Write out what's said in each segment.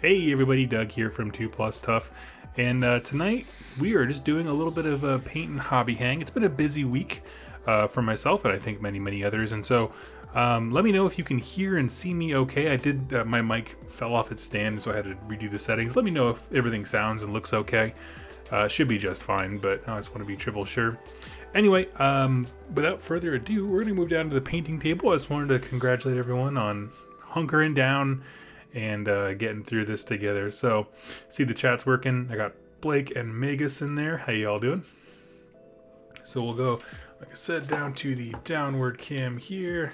Hey everybody, Doug here from 2 Plus Tough, and tonight we are just doing a little bit of a paint and hobby hang. It's been a busy week for myself, and I think many others, and so let me know if you can hear and see me okay. I did, my mic fell off its stand, so I had to redo the settings. Let me know if everything sounds and looks okay. Should be just fine, but I just want to be triple sure. Anyway, without further ado, we're going to move down to the painting table. I just wanted to congratulate everyone on hunkering down and getting through this together. So, see the chat's working. I got Blake and Magus in there. How y'all doing? So we'll go, like I said, down to the downward cam here.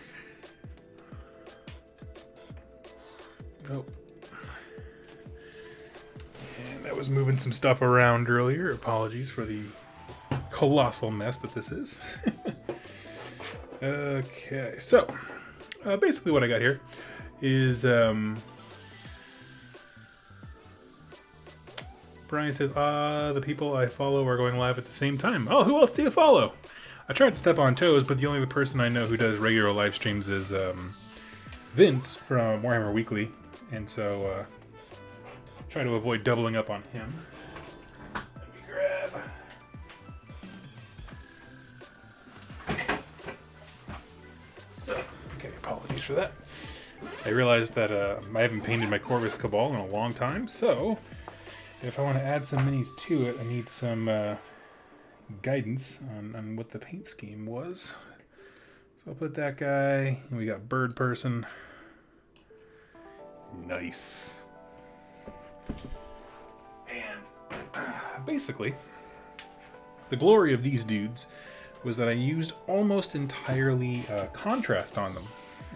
Oh. And I was moving some stuff around earlier. Apologies for the colossal mess that this is. Okay, so basically what I got here is Brian says, the people I follow are going live at the same time. Oh, who else do you follow? I tried to step on toes, but the only other person I know who does regular live streams is Vince from Warhammer Weekly, and so try to avoid doubling up on him. Let me grab. So, okay, apologies for that. I realized that I haven't painted my Corvus Cabal in a long time, so if I want to add some minis to it, I need some guidance on what the paint scheme was. So I'll put that guy, and we got Bird Person. Nice. And basically, the glory of these dudes was that I used almost entirely contrast on them.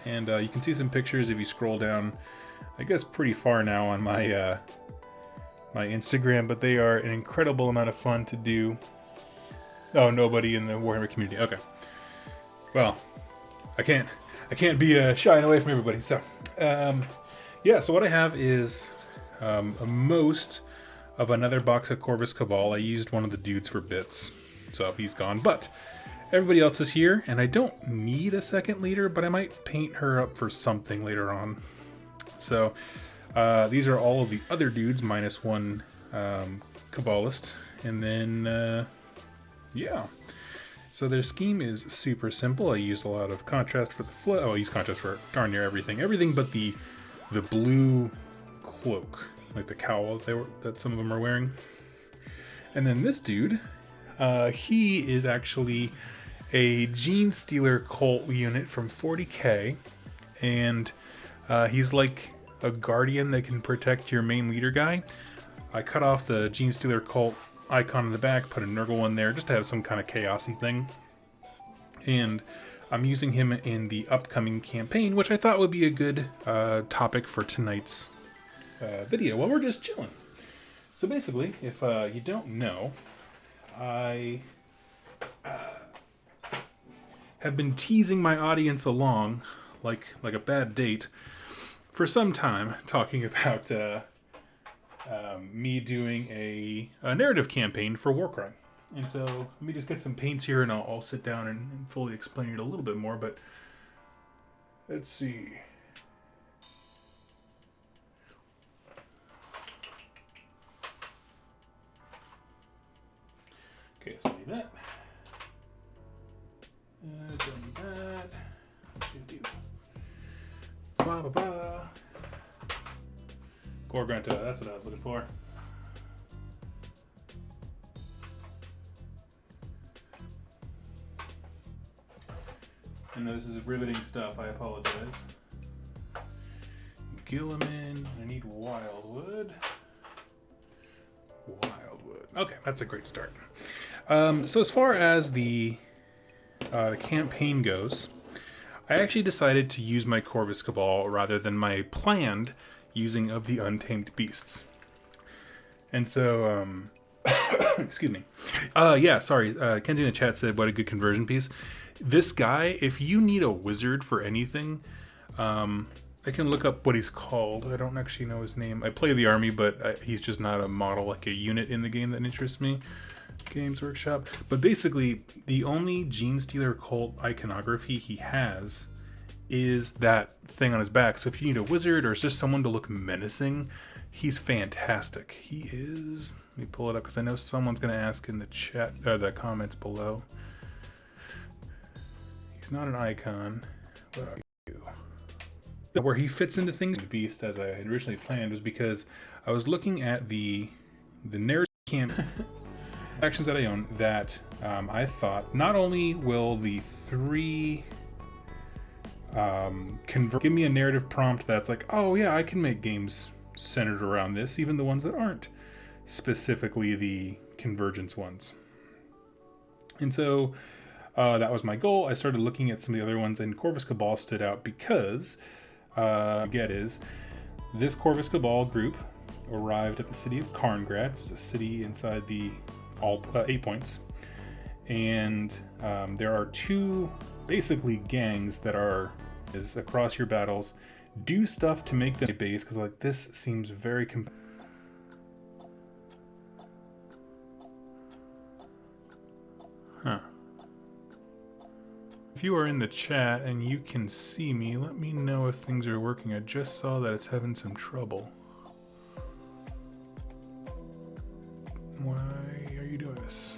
And you can see some pictures if you scroll down, I guess pretty far now on my my Instagram, but they are an incredible amount of fun to do. Oh, nobody in the Warhammer community. Okay. Well, I can't be shying away from everybody. So, yeah. So what I have is a most of another box of Corvus Cabal. I used one of the dudes for bits, so he's gone. But everybody else is here, and I don't need a second leader, but I might paint her up for something later on. So. These are all of the other dudes, minus one Cabalist. And then, yeah. So their scheme is super simple. I used a lot of contrast for the flow. Oh, I used contrast for darn near everything. Everything but the blue cloak, like the cowl that some of them are wearing. And then this dude, he is actually a Gene Stealer cult unit from 40k. And he's like a guardian that can protect your main leader guy. I cut off the Gene Stealer cult icon in the back, put a Nurgle one there just to have some kind of chaosy thing. And I'm using him in the upcoming campaign, which I thought would be a good topic for tonight's video while we're just chilling. So basically, if you don't know, I have been teasing my audience along like a bad date for some time, talking about me doing a narrative campaign for Warcry. And so let me just get some paints here and I'll sit down and fully explain it a little bit more, but let's see. Okay, so I need that. Done that. What should I do? Gorgrunta, that's what I was looking for. I know this is riveting stuff, I apologize. Gilliman, I need Wildwood. Wildwood. Okay, that's a great start. So as far as the campaign goes, I actually decided to use my Corvus Cabal rather than my planned using of the Untamed Beasts. And so, excuse me. Yeah, sorry. Kenzie in the chat said, what a good conversion piece. This guy, if you need a wizard for anything, I can look up what he's called. I don't actually know his name. I play the army, but he's just not a model, like a unit in the game that interests me. Games Workshop. But basically, the only Gene Stealer cult iconography he has is that thing on his back. So if you need a wizard or just someone to look menacing, he's fantastic. He is. Let me pull it up because I know someone's going to ask in the chat, the comments below. He's not an icon. What are you? Where he fits into things, the beast, as I had originally planned, was because I was looking at the narrative camp actions that I own that I thought not only will the 3 give me a narrative prompt that's like, oh yeah, I can make games centered around this, even the ones that aren't specifically the convergence ones. And so that was my goal. I started looking at some of the other ones, and Corvus Cabal stood out because this Corvus Cabal group arrived at the city of Karngrad. It's a city inside the 8 points, and there are 2 basically gangs that are across your battles. Do stuff to make them base, because like this seems very If you are in the chat and you can see me, let me know if things are working. I just saw that it's having some trouble. Why are you doing this?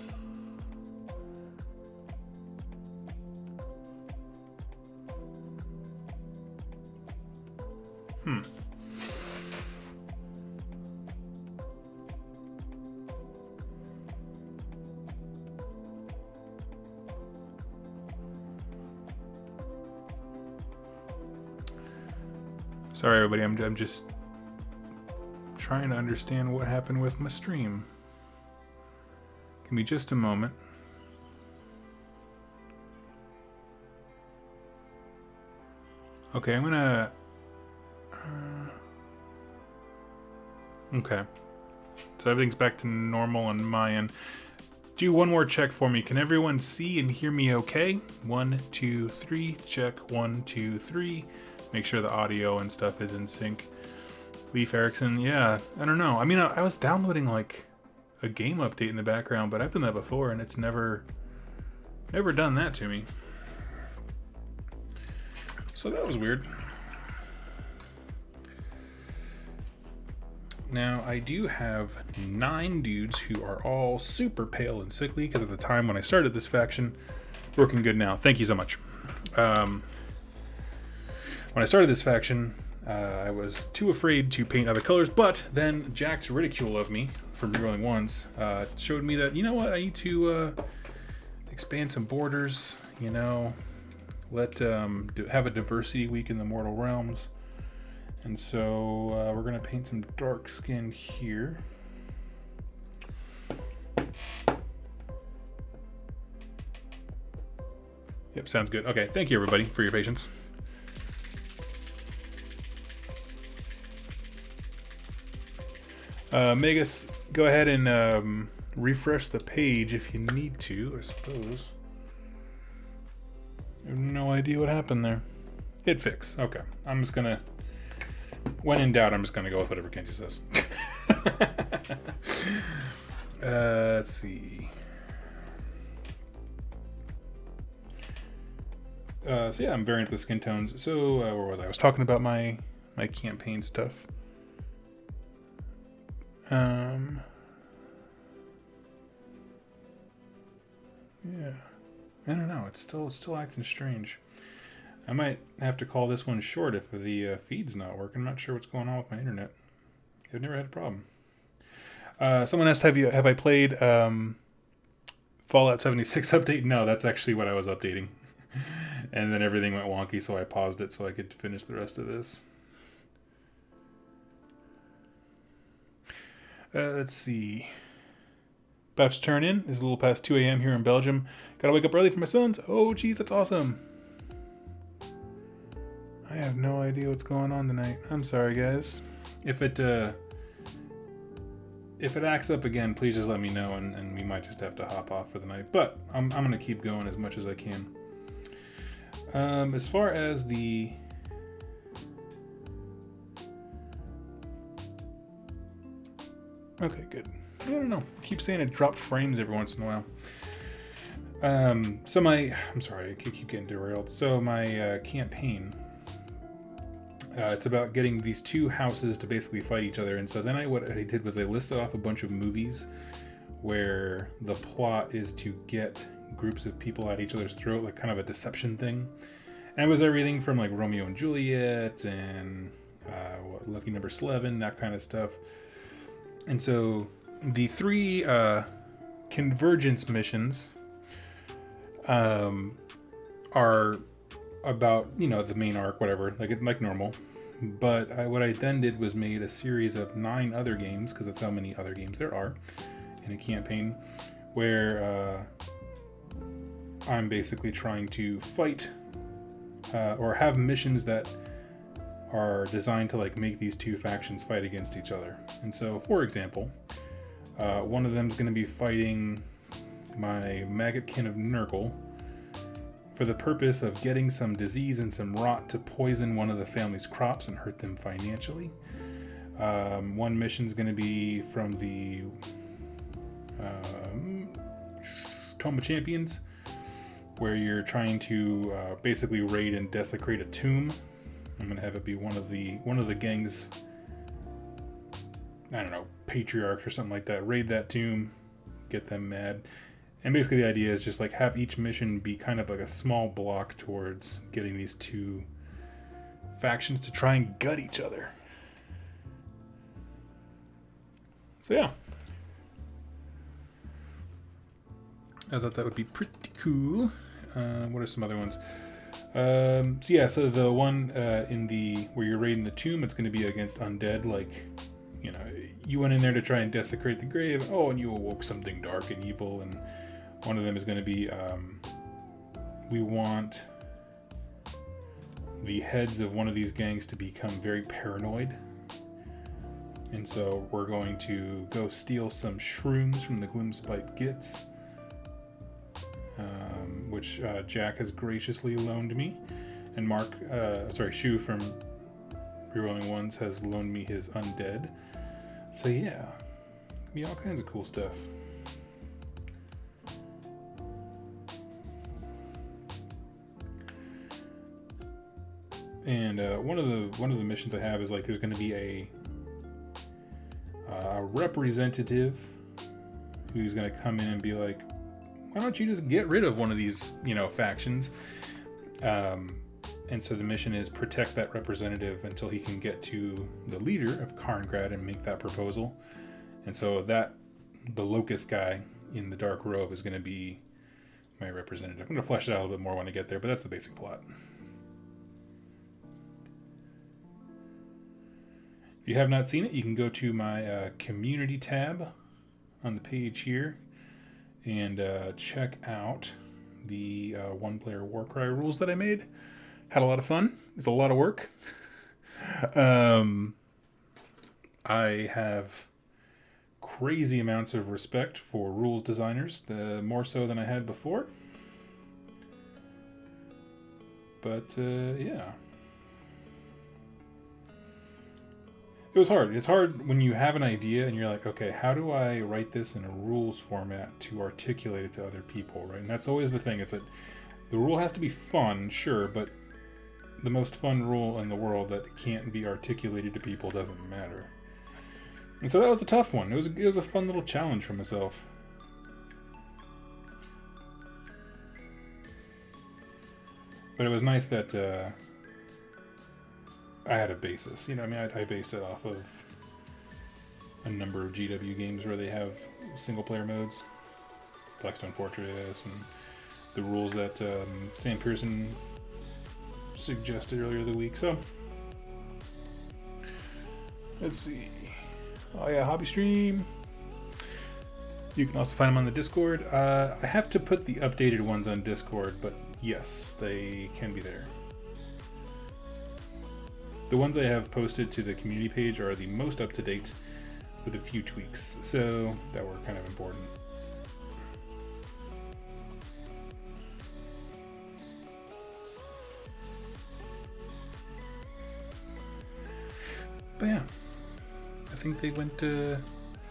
Sorry everybody, I'm just trying to understand what happened with my stream. Give me just a moment. Okay, I'm gonna... okay. So everything's back to normal on my end. Do one more check for me. Can everyone see and hear me okay? 1, 2, 3. Check. 1, 2, 3. Make sure the audio and stuff is in sync. Leaf Erickson, yeah, I don't know. I mean, I was downloading like a game update in the background, but I've done that before and it's never done that to me. So that was weird. Now, I do have 9 dudes who are all super pale and sickly, because at the time when I started this faction, working good now. Thank you so much. When I started this faction, I was too afraid to paint other colors, but then Jack's ridicule of me for rerolling ones showed me that, you know what, I need to expand some borders, you know, have a diversity week in the Mortal Realms. And so we're gonna paint some dark skin here. Yep, sounds good. Okay, thank you everybody for your patience. Megas, go ahead and refresh the page if you need to, I suppose. I have no idea what happened there. Hit fix. Okay. I'm just gonna... when in doubt, I'm just gonna go with whatever Kenzie says. Let's see. So yeah, I'm variant the skin tones. So where was I? I was talking about my campaign stuff. Yeah, I don't know. It's still acting strange. I might have to call this one short if the feed's not working. I'm not sure what's going on with my internet. I've never had a problem. Someone asked, have I played Fallout 76 update? No, that's actually what I was updating. And then everything went wonky, so I paused it so I could finish the rest of this. Let's see. Bab's turn in is a little past 2 a.m. here in Belgium. Gotta wake up early for my sons. Oh, geez, that's awesome. I have no idea what's going on tonight. I'm sorry, guys. If it acts up again, please just let me know, and we might just have to hop off for the night. But I'm gonna keep going as much as I can. As far as the... okay, good. I don't know. I keep saying it dropped frames every once in a while. I'm sorry, I keep getting derailed. So my campaign, it's about getting these two houses to basically fight each other. And so then what I did was I listed off a bunch of movies where the plot is to get groups of people at each other's throat, like kind of a deception thing. And it was everything from like Romeo and Juliet and Lucky Number 11, that kind of stuff. And so the three convergence missions are about, you know, the main arc, whatever, like normal. But what I then did was made a series of 9 other games, because that's how many other games there are in a campaign, where I'm basically trying to fight or have missions that are designed to like make these two factions fight against each other. And so, for example, one of them is going to be fighting my Maggotkin of Nurgle for the purpose of getting some disease and some rot to poison one of the family's crops and hurt them financially. One mission is going to be from the Tome of Champions, where you're trying to basically raid and desecrate a tomb. I'm going to have it be one of the gang's, I don't know, patriarchs or something like that. Raid that tomb, get them mad. And basically the idea is just like have each mission be kind of like a small block towards getting these two factions to try and gut each other. So yeah. I thought that would be pretty cool. What are some other ones? So the one where you're raiding the tomb, it's going to be against undead. Like, you know, you went in there to try and desecrate the grave. Oh, and you awoke something dark and evil. And one of them is going to be, we want the heads of one of these gangs to become very paranoid. And so we're going to go steal some shrooms from the Gloomspite Gits, which Jack has graciously loaned me, and Shu from Rerolling Ones has loaned me his undead. So yeah, be all kinds of cool stuff. And one of the missions I have is like there's going to be a representative who's going to come in and be like, why don't you just get rid of one of these, you know, factions? And so the mission is protect that representative until he can get to the leader of Karngrad and make that proposal. And so the Locust guy in the dark robe is going to be my representative. I'm going to flesh it out a little bit more when I get there, but that's the basic plot. If you have not seen it, you can go to my community tab on the page here and check out the one-player Warcry rules that I made. Had a lot of fun. It's a lot of work. I have crazy amounts of respect for rules designers, more so than I had before. But yeah. It was hard. It's hard when you have an idea and you're like, okay, how do I write this in a rules format to articulate it to other people, right? And that's always the thing. It's that the rule has to be fun, sure, but the most fun rule in the world that can't be articulated to people doesn't matter. And so that was a tough one. It was a fun little challenge for myself. But it was nice that I had a basis. You know, I mean, I based it off of a number of GW games where they have single-player modes. Blackstone Fortress and the rules that Sam Pearson suggested earlier the week. So, let's see. Oh yeah, Hobby Stream. You can also find them on the Discord. I have to put the updated ones on Discord, but yes, they can be there. The ones I have posted to the community page are the most up-to-date with a few tweaks, so that were kind of important. But yeah, I think they went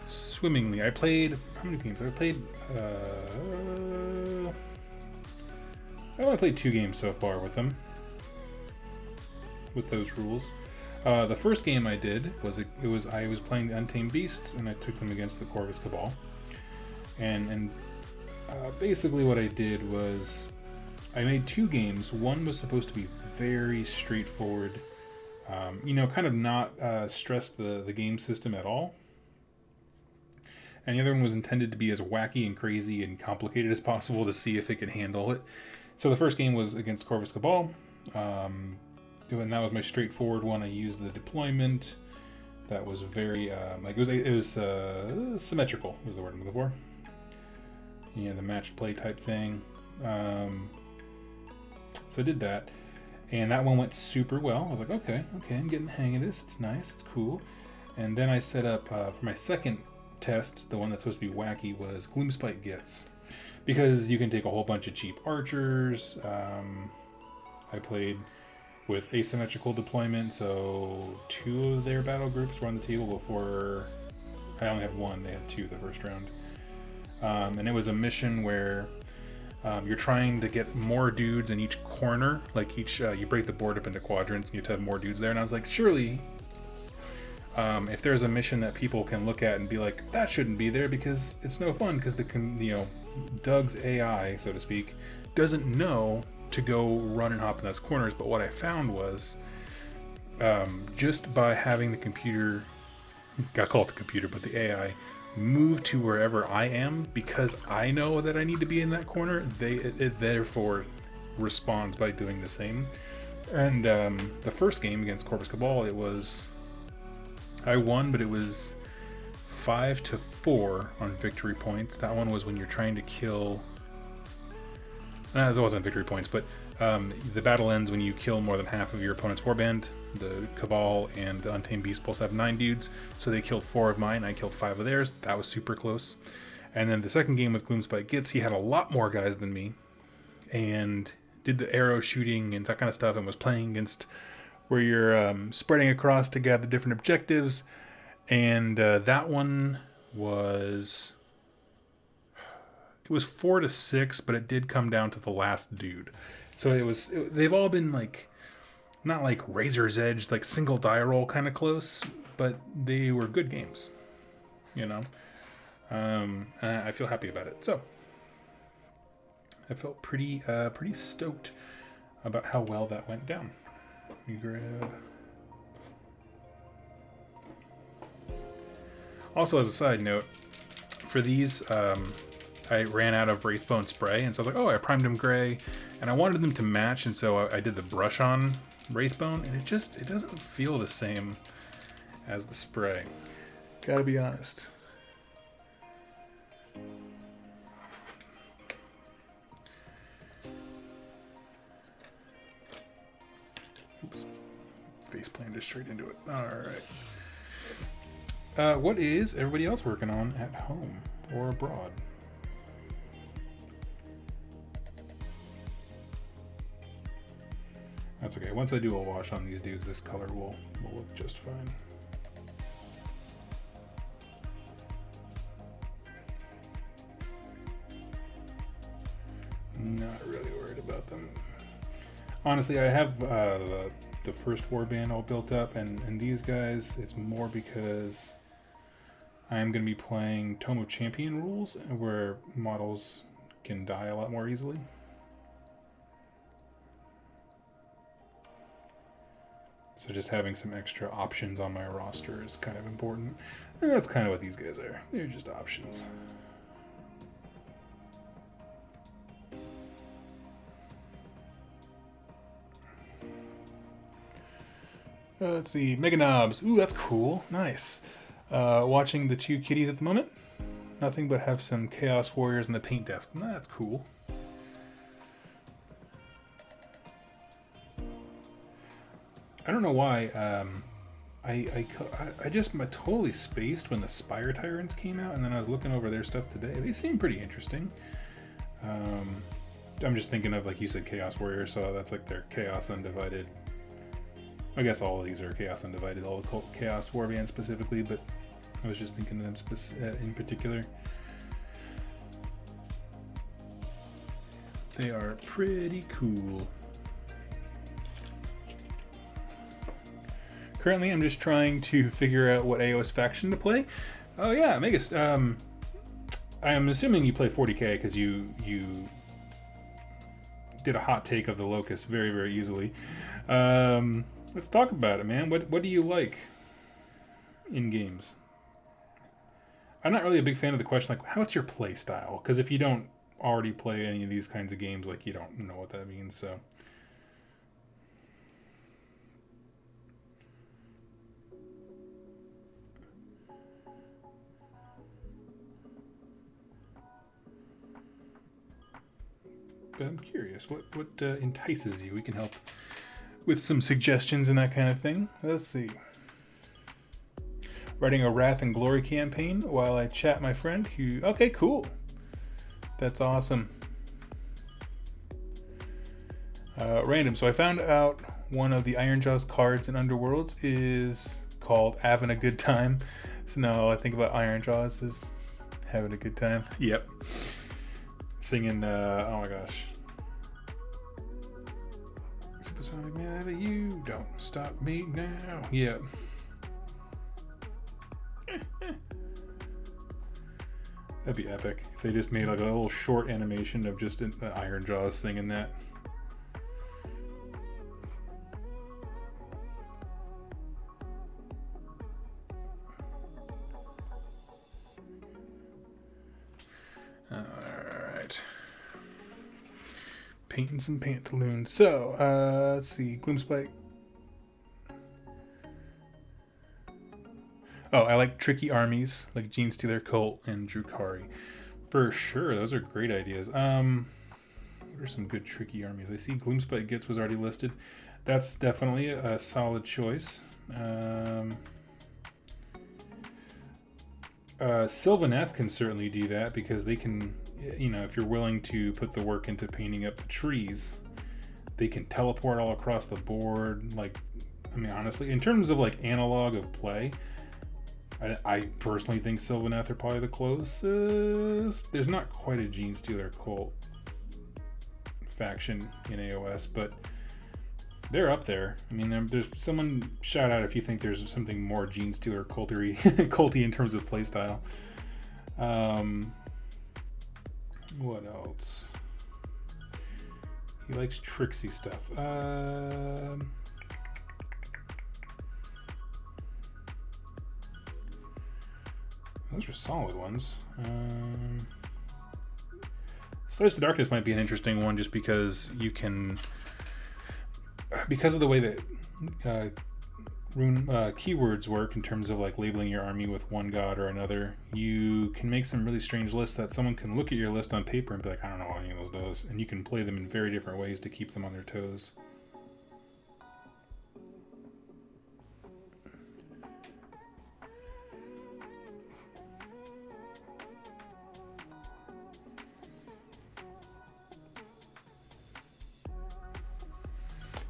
swimmingly. I played, how many games? I played I only played 2 games so far with them, with those rules. The first game I did was I was playing the Untamed Beasts, and I took them against the Corvus Cabal. And basically what I did was I made 2 games. One was supposed to be very straightforward, you know, kind of not stress the game system at all. And the other one was intended to be as wacky and crazy and complicated as possible to see if it could handle it. So the first game was against Corvus Cabal, and that was my straightforward one. I used the deployment. That was very like it was symmetrical was the word I'm looking for. Yeah, the match play type thing. So I did that, and that one went super well. I was like, okay, I'm getting the hang of this. It's nice, it's cool. And then I set up for my second test, the one that's supposed to be wacky, was Gloomspite Gets, because you can take a whole bunch of cheap archers. I played with asymmetrical deployment, so 2 of their battle groups were on the table before. I only had 1. They had 2 the first round. And it was a mission where you're trying to get more dudes in each corner. Like each, you break the board up into quadrants, and you have to have more dudes there. And I was like, surely, if there's a mission that people can look at and be like, that shouldn't be there because it's no fun, because Doug's AI, so to speak, doesn't know to go run and hop in those corners. But what I found was, just by having the computer, gotta call it the computer, but the AI, move to wherever I am, because I know that I need to be in that corner, it therefore responds by doing the same. And the first game against Corvus Cabal, I won, but it was 5-4 on victory points. That one was when you're trying to kill. No, it wasn't victory points, but the battle ends when you kill more than half of your opponent's warband. The Cabal and the Untamed Beast both have 9 dudes, so they killed 4 of mine. I killed 5 of theirs. That was super close. And then the second game with Gloomspite Gets, he had a lot more guys than me, and did the arrow shooting and that kind of stuff, and was playing against where you're spreading across to gather different objectives. And that one was 4-6, but it did come down to the last dude. So they've all been like, not like razor's edge, like single die roll kind of close, but they were good games, you know. And I feel happy about it. So I felt pretty stoked about how well that went down. Let me grab. Also, as a side note, for these, I ran out of Wraithbone spray, and so I was like, oh, I primed them gray, and I wanted them to match, and so I did the brush on Wraithbone, and it doesn't feel the same as the spray. Gotta be honest. Oops. Face planted straight into it. Alright. What is everybody else working on at home or abroad? That's okay. Once I do a wash on these dudes, this color will look just fine. Not really worried about them. Honestly, I have the first warband all built up, and these guys, it's more because I am going to be playing Tome of Champion rules, where models can die a lot more easily. So just having some extra options on my roster is kind of important. And that's kind of what these guys are. They're just options. Let's see. Mega Knobs. Ooh, that's cool. Nice. Watching the 2 kitties at the moment. Nothing but have some Chaos Warriors in the paint desk. That's cool. I don't know why. I just totally spaced when the Spire Tyrants came out, and then I was looking over their stuff today. They seem pretty interesting. I'm just thinking of, like you said, Chaos Warriors, so that's like their Chaos Undivided. I guess all of these are Chaos Undivided, all the Chaos Warband specifically, but I was just thinking of them in particular. They are pretty cool. Currently, I'm just trying to figure out what AOS faction to play. Oh yeah, Megas. I'm assuming you play 40k because you did a hot take of the Locust very, very easily. Let's talk about it, man. What do you like in games? I'm not really a big fan of the question like, what's your play style? Because if you don't already play any of these kinds of games, like, you don't know what that means. So. But I'm curious, what entices you? We can help with some suggestions and that kind of thing. Let's see. Writing a Wrath and Glory campaign while I chat my friend who... Okay, cool. That's awesome. Random. So I found out one of the Ironjaw's cards in Underworlds is called Having a Good Time. So now I think about Ironjaws as having a good time. Yep. Singing, oh my gosh. Supersonic Man, you don't stop me now. Yep. That'd be epic if they just made like a little short animation of just Ironjaws singing that. Alright. Painting some pantaloons. So, let's see. Gloomspike. Oh, I like tricky armies like Gene Stealer, Colt, and Drukari. For sure, those are great ideas. What are some good tricky armies? I see Gloomspike Gitz was already listed. That's definitely a solid choice. Sylvaneth can certainly do that because they can, you know, if you're willing to put the work into painting up the trees, they can teleport all across the board. Like, I mean, honestly, in terms of like analog of play, I personally think Sylvaneth are probably the closest. There's not quite a Gene Stealer Cult faction in AOS, but they're up there. I mean, there's someone shout out if you think there's something more Gene Stealer culty in terms of playstyle. What else? He likes tricksy stuff. Those are solid ones. Slaves to Darkness might be an interesting one just because you can... Because of the way that rune keywords work in terms of like labeling your army with one god or another, you can make some really strange lists that someone can look at your list on paper and be like, I don't know what any of those does. And you can play them in very different ways to keep them on their toes.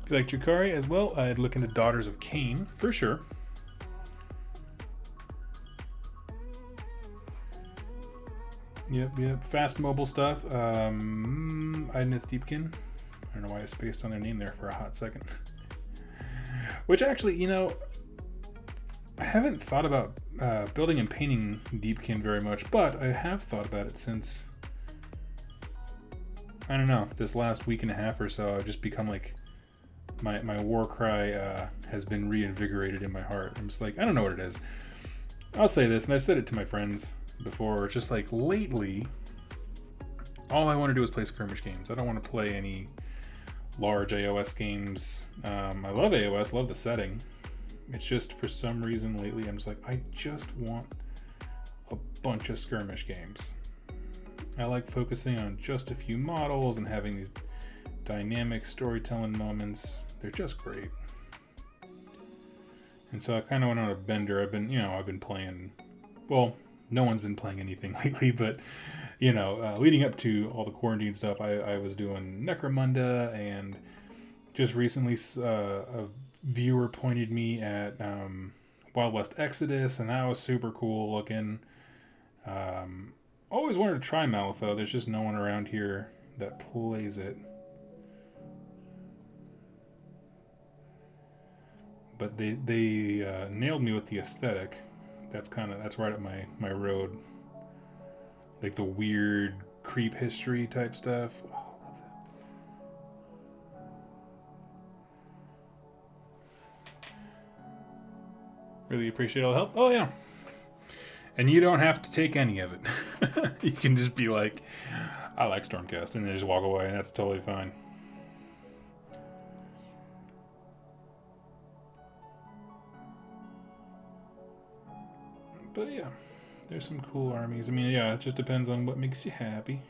If you like Drukari as well, I'd look into Daughters of Cain for sure. Yep. Fast mobile stuff. Idnith Deepkin. I don't know why I spaced on their name there for a hot second. Which actually, you know, I haven't thought about building and painting Deepkin very much, but I have thought about it since, I don't know, this last week and a half or so. I've just become like, my war cry has been reinvigorated in my heart. I'm just like, I don't know what it is. I'll say this, and I've said it to my friends before. It's just like, lately, all I want to do is play skirmish games. I don't want to play any large AOS games. I love AOS, love the setting. It's just, for some reason lately, I'm just like, I just want a bunch of skirmish games. I like focusing on just a few models and having these dynamic storytelling moments. They're just great. And so I kind of went on a bender. I've been playing, well, no one's been playing anything lately, but, leading up to all the quarantine stuff, I was doing Necromunda, and just recently a viewer pointed me at Wild West Exodus, and that was super cool looking. Always wanted to try Malifaux. There's just no one around here that plays it. But they nailed me with the aesthetic. That's right up my road. Like the weird creep history type stuff. Oh, I love that. Really appreciate all the help. Oh yeah. And you don't have to take any of it. You can just be like, I like Stormcast, and then just walk away, and that's totally fine. But yeah, there's some cool armies. I mean, yeah, it just depends on what makes you happy.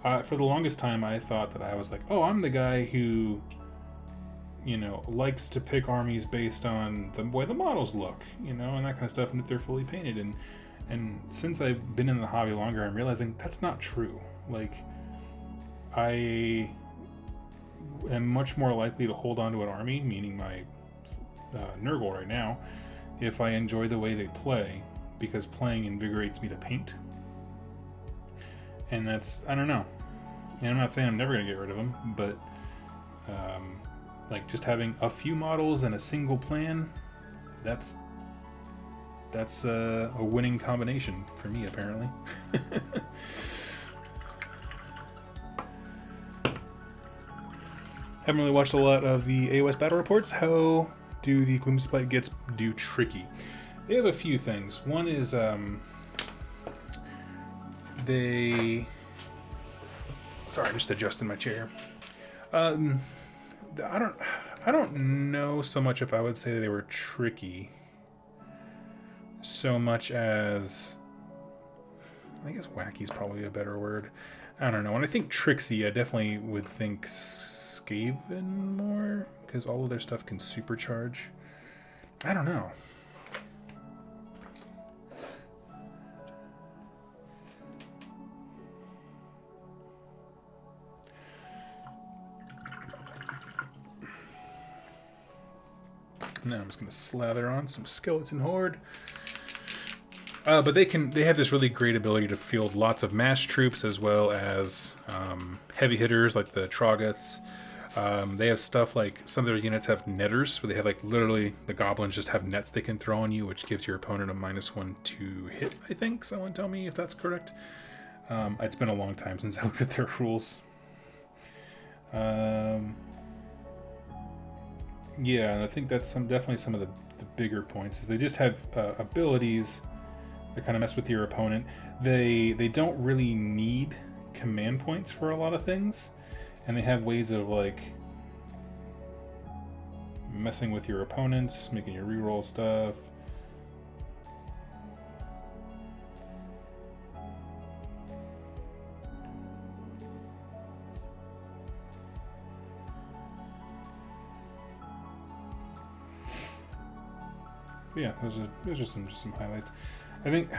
For the longest time, I thought that I was like, oh, I'm the guy who, you know, likes to pick armies based on the way the models look, you know, and that kind of stuff, and if they're fully painted. And since I've been in the hobby longer, I'm realizing that's not true. Like, I am much more likely to hold on to an army, meaning my Nurgle right now, if I enjoy the way they play, because playing invigorates me to paint. And that's, I don't know. And I'm not saying I'm never going to get rid of them, but like just having a few models and a single plan, that's a winning combination for me, apparently. Haven't really watched a lot of the AOS battle reports. How do the Gloomspite Gets do tricky? They have a few things. One is they... Sorry, I'm just adjusting my chair. I don't know so much if I would say they were tricky, so much as, I guess wacky's probably a better word. I don't know. When I think tricksy, I definitely would think Skaven more, because all of their stuff can supercharge. I don't know. Now I'm just going to slather on some Skeleton Horde. But they have this really great ability to field lots of mass troops as well as heavy hitters like the Troggoths. They have stuff like some of their units have netters, where they have like literally the goblins just have nets they can throw on you, which gives your opponent a -1 to hit, I think. Someone tell me if that's correct. It's been a long time since I looked at their rules. Yeah, and I think that's definitely some of the bigger points, is they just have abilities that kind of mess with your opponent. They don't really need command points for a lot of things, and they have ways of like messing with your opponents, making you reroll stuff. But yeah, those are some highlights. I think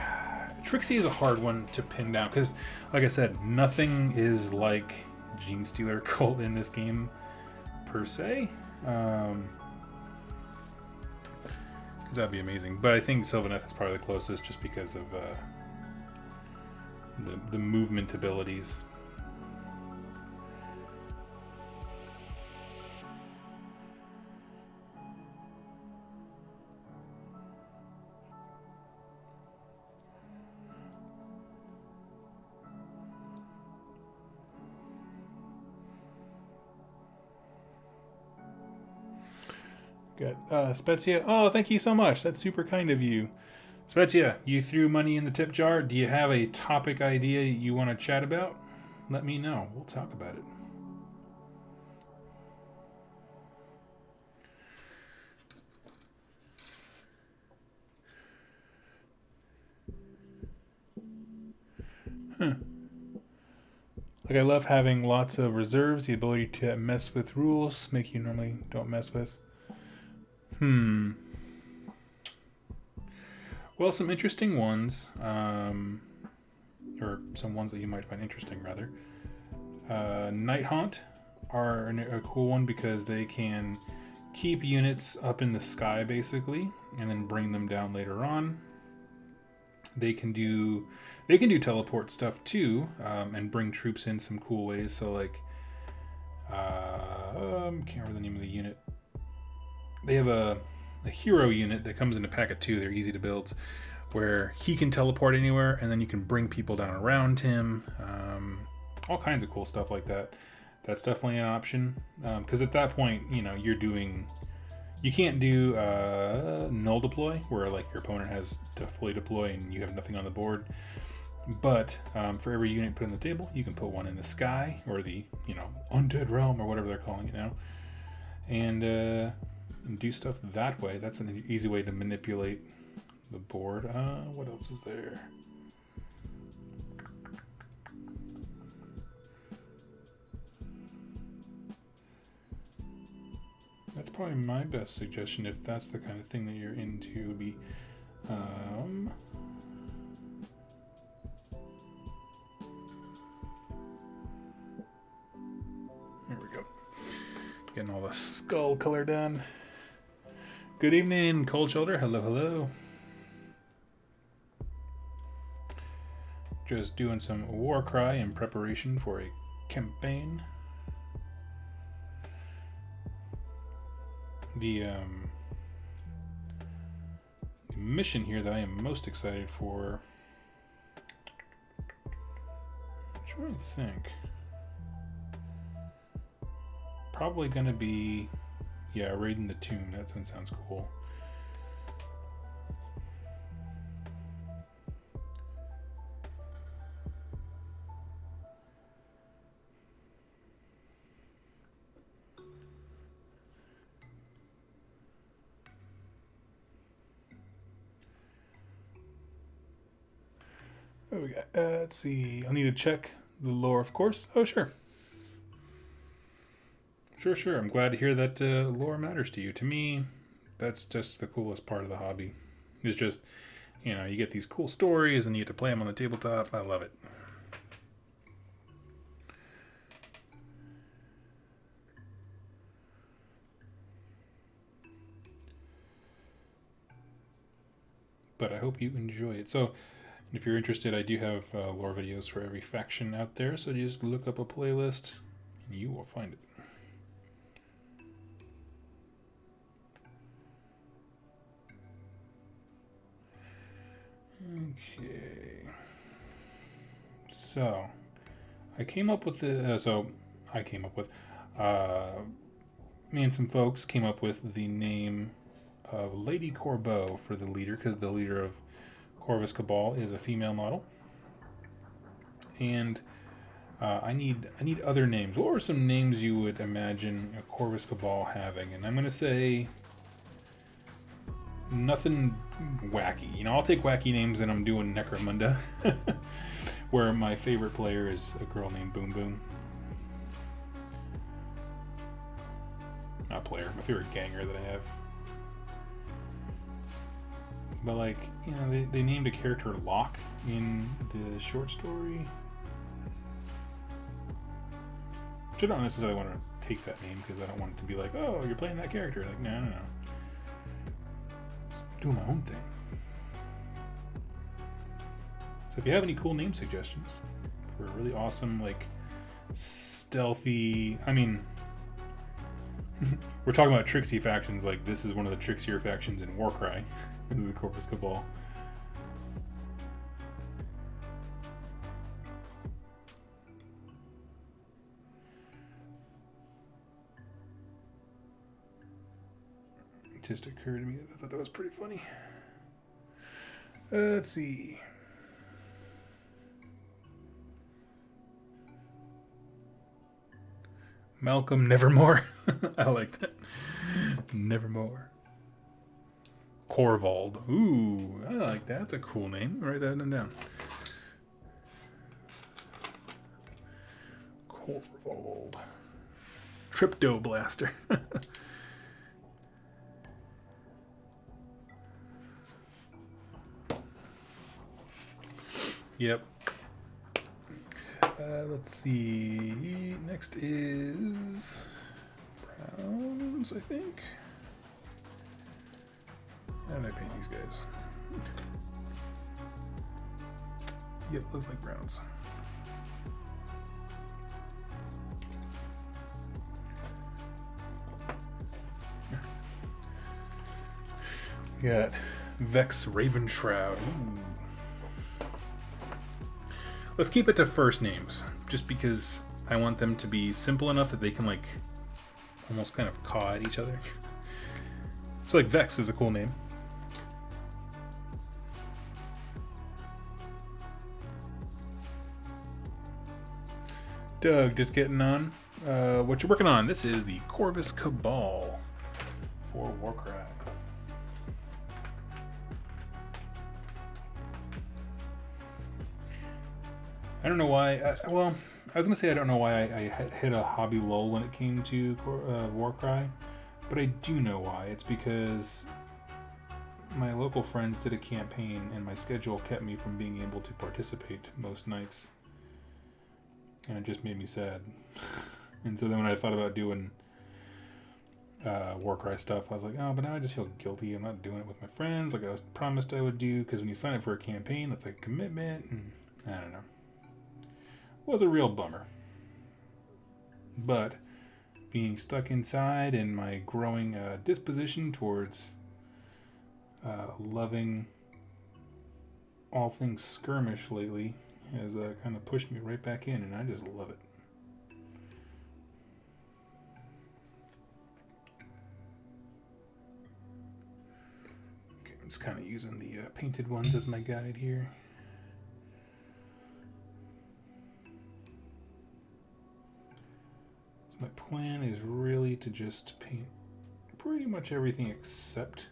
Trixie is a hard one to pin down because, like I said, nothing is like Gene Stealer Cult in this game per se. Because that'd be amazing. But I think Sylvaneth is probably the closest, just because of the movement abilities. Got Spezia. Oh, thank you so much. That's super kind of you. Spezia, you threw money in the tip jar. Do you have a topic idea you want to chat about? Let me know. We'll talk about it. Huh. Like, I love having lots of reserves, the ability to mess with rules, make you normally don't mess with. Well, some interesting ones, or some ones that you might find interesting, rather. Night Haunt are a cool one because they can keep units up in the sky, basically, and then bring them down later on. They can do teleport stuff too, and bring troops in some cool ways. So like, can't remember the name of the unit. They have a hero unit that comes in a pack of 2. They're easy to build, where he can teleport anywhere, and then you can bring people down around him. All kinds of cool stuff like that. That's definitely an option, because at that point, you know, you can't do null deploy, where like your opponent has to fully deploy and you have nothing on the board. But for every unit put on the table, you can put one in the sky, or the, you know, undead realm, or whatever they're calling it now, and do stuff that way. That's an easy way to manipulate the board. What else is there? That's probably my best suggestion, if that's the kind of thing that you're into, would be here we go. Getting all the skull color done. Good evening, Cold Shoulder. Hello, hello. Just doing some war cry in preparation for a campaign. The mission here that I am most excited for, I'm trying to think. Probably gonna be, yeah, raiding the tomb. That one sounds cool. What do we got? Let's see. I'll need to check the lore, of course. Oh, sure. Sure. I'm glad to hear that lore matters to you. To me, that's just the coolest part of the hobby. It's just, you know, you get these cool stories and you get to play them on the tabletop. I love it. But I hope you enjoy it. So, if you're interested, I do have lore videos for every faction out there. So just look up a playlist and you will find it. Okay. So, I came up with me and some folks came up with the name of Lady Corbeau for the leader, because the leader of Corvus Cabal is a female model. And I need other names. What were some names you would imagine a Corvus Cabal having? And I'm going to say nothing wacky. You know, I'll take wacky names, and I'm doing Necromunda, where my favorite player is a girl named Boom Boom. Not player, my favorite ganger that I have. But, like, you know, they named a character Locke in the short story. Which I don't necessarily want to take that name, because I don't want it to be like, oh, you're playing that character. Like, no. Just doing my own thing. So if you have any cool name suggestions for a really awesome, like, stealthy... I mean, we're talking about tricksy factions. Like, this is one of the trixier factions in Warcry. The Corvus Cabal. It just occurred to me that I thought that was pretty funny. Let's see. Malcolm Nevermore. I like that. Nevermore. Corvald. Ooh, I like that. That's a cool name. Write that down. Corvald. Tripto Blaster. Yep. Let's see. Next is Browns, I think. How did I paint these guys? Yep, looks like Browns. We got Vex Raven Shroud. Ooh. Let's keep it to first names, just because I want them to be simple enough that they can like almost kind of caw at each other. So like Vex is a cool name. Doug, just getting on. What you're working on? This is the Corvus Cabal for Warcry. I don't know why. Well, I was gonna say I don't know why I hit a hobby lull when it came to Warcry, but I do know why. It's because my local friends did a campaign, and my schedule kept me from being able to participate most nights, and it just made me sad. And so then when I thought about doing Warcry stuff, I was like, oh, but now I just feel guilty. I'm not doing it with my friends like I was promised I would do, because when you sign up for a campaign, that's like a commitment, and I don't know. Was a real bummer. But being stuck inside and my growing disposition towards loving all things skirmish lately has kind of pushed me right back in, and I just love it. Okay, I'm just kind of using the painted ones as my guide here. My plan is really to just paint pretty much everything except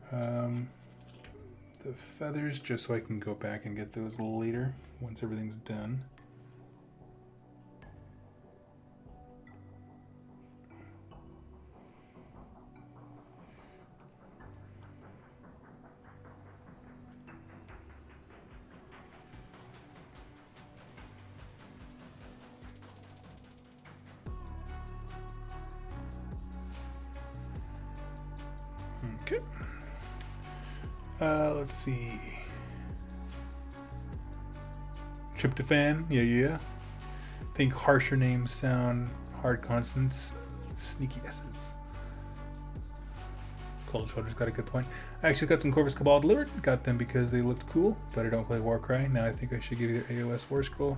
the feathers, just so I can go back and get those later once everything's done. Okay. Let's see. Tryptophan, yeah. Think harsher names sound hard consonants, sneaky S's. Cold Shoulder's got a good point. I actually got some Corvus Cabal delivered. Got them because they looked cool, but I don't play Warcry. Now I think I should give you the AOS War Scroll.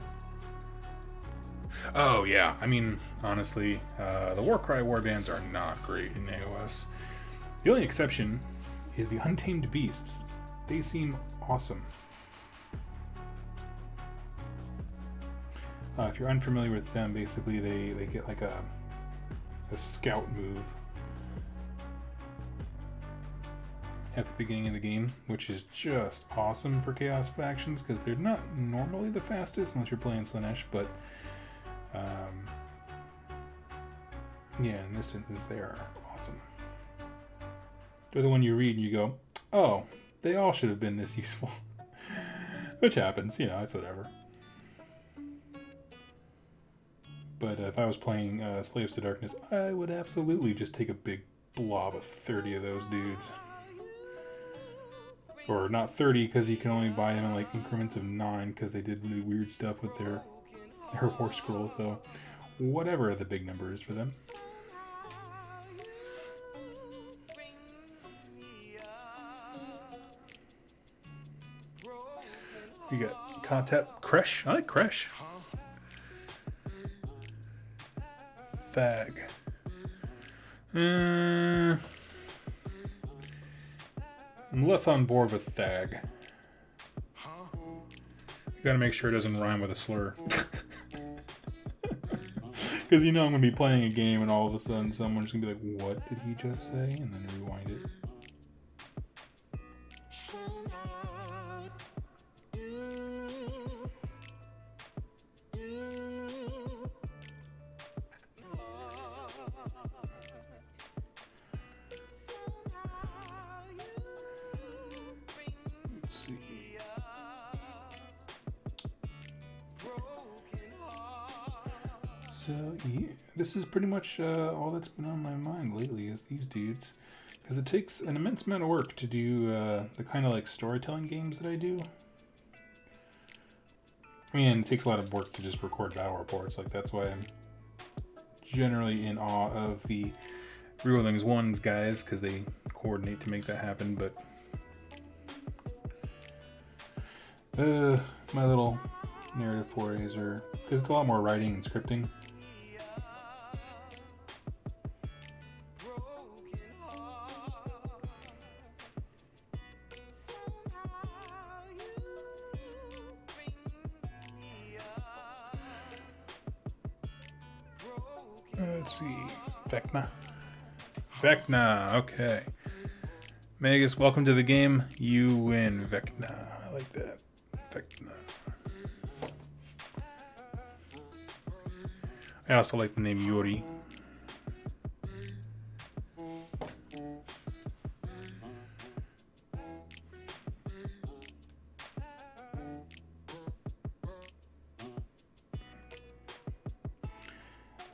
Oh yeah, I mean, honestly, the Warcry warbands are not great in AOS. The only exception is the Untamed Beasts. They seem awesome. If you're unfamiliar with them, basically they get like a scout move at the beginning of the game, which is just awesome for Chaos factions because they're not normally the fastest unless you're playing Slanesh, but yeah, in this instance they are awesome. They're the one you read and you go, oh, they all should have been this useful. Which happens, you know, it's whatever. But if I was playing Slaves to Darkness, I would absolutely just take a big blob of 30 of those dudes. Or not 30, because you can only buy them in like increments of 9, because they did really weird stuff with their War Scroll, so whatever the big number is for them. We got Contep, Kresh. I like Kresh. Thag. I'm less on board with Thag. You gotta make sure it doesn't rhyme with a slur. Because you know I'm gonna be playing a game and all of a sudden someone's gonna be like, what did he just say? And then rewind it. So yeah, this is pretty much all that's been on my mind lately is these dudes, because it takes an immense amount of work to do the kind of like storytelling games that I do. I mean, it takes a lot of work to just record battle reports. Like, that's why I'm generally in awe of the Real Things 1's guys, because they coordinate to make that happen. But my little narrative forays are, because it's a lot more writing and scripting. Let's see. Vecna, okay. Magus, welcome to the game. You win, Vecna. I like that. Vecna. I also like the name Yuri.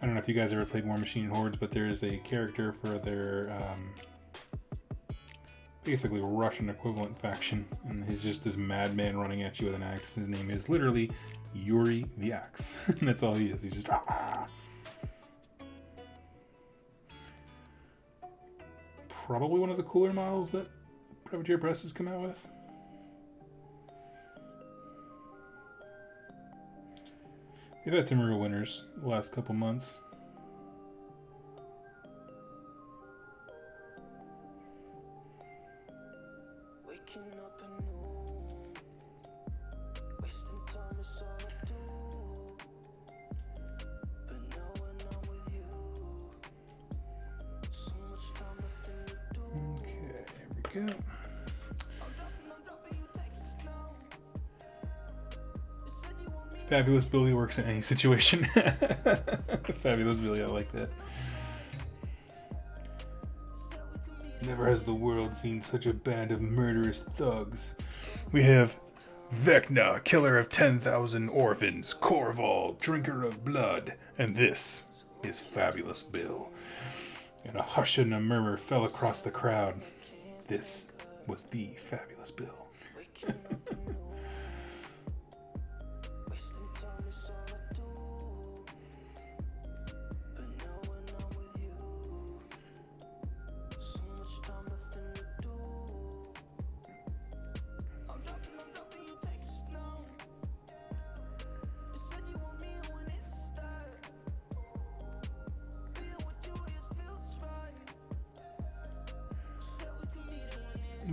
I don't know if you guys ever played War Machine Hordes, but there is a character for their basically Russian equivalent faction, and he's just this madman running at you with an axe. His name is literally Yuri the Axe. That's all he is. He's just probably one of the cooler models that Privateer Press has come out with. We've had some real winners the last couple months. Okay, here we go. Fabulous Billy works in any situation. Fabulous Billy, I like that. Never has the world seen such a band of murderous thugs. We have Vecna, killer of 10,000 orphans, Corval, drinker of blood, and this is Fabulous Bill. And a hush and a murmur fell across the crowd. This was the Fabulous Bill.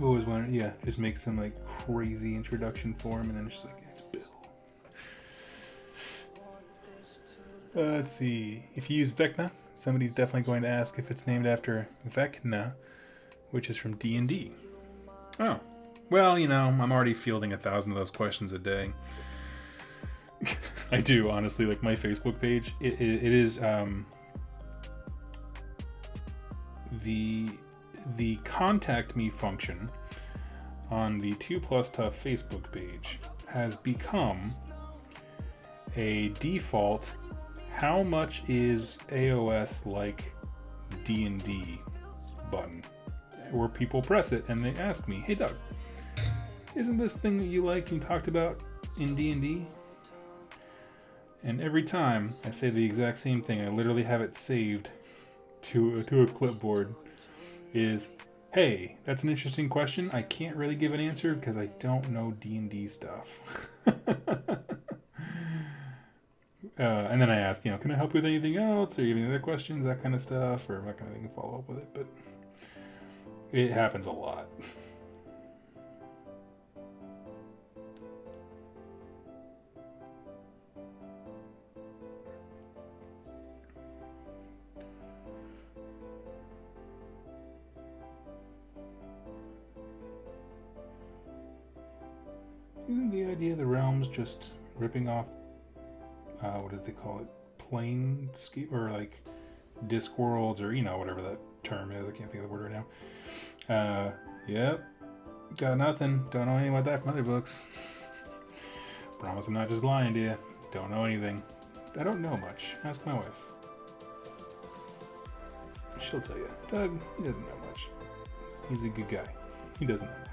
Always wanted, yeah, just make some like crazy introduction for him, and then just like, it's Bill. Let's see. If you use Vecna, somebody's definitely going to ask if it's named after Vecna, which is from D&D. Oh, well, you know, I'm already fielding 1,000 of those questions a day. I do, honestly. Like my Facebook page, it is the contact me function on the 2+ Tough Facebook page has become a default how much is AOS like D&D button, where people press it and they ask me, hey Doug, isn't this thing that you liked and talked about in D&D? And every time I say the exact same thing, I literally have it saved to a clipboard, is, hey, that's an interesting question. I can't really give an answer because I don't know D&D stuff. And then I ask, you know, can I help you with anything else? Or you have any other questions, that kind of stuff, or that kind of thing to follow up with it. But it happens a lot. Isn't the idea of the realms just ripping off, what did they call it? Planescape, or like Discworlds, or, you know, whatever that term is. I can't think of the word right now. Yep. Got nothing. Don't know anything about that from other books. Promise I'm not just lying to you. Don't know anything. I don't know much. Ask my wife. She'll tell you. Doug, he doesn't know much. He's a good guy. He doesn't know much.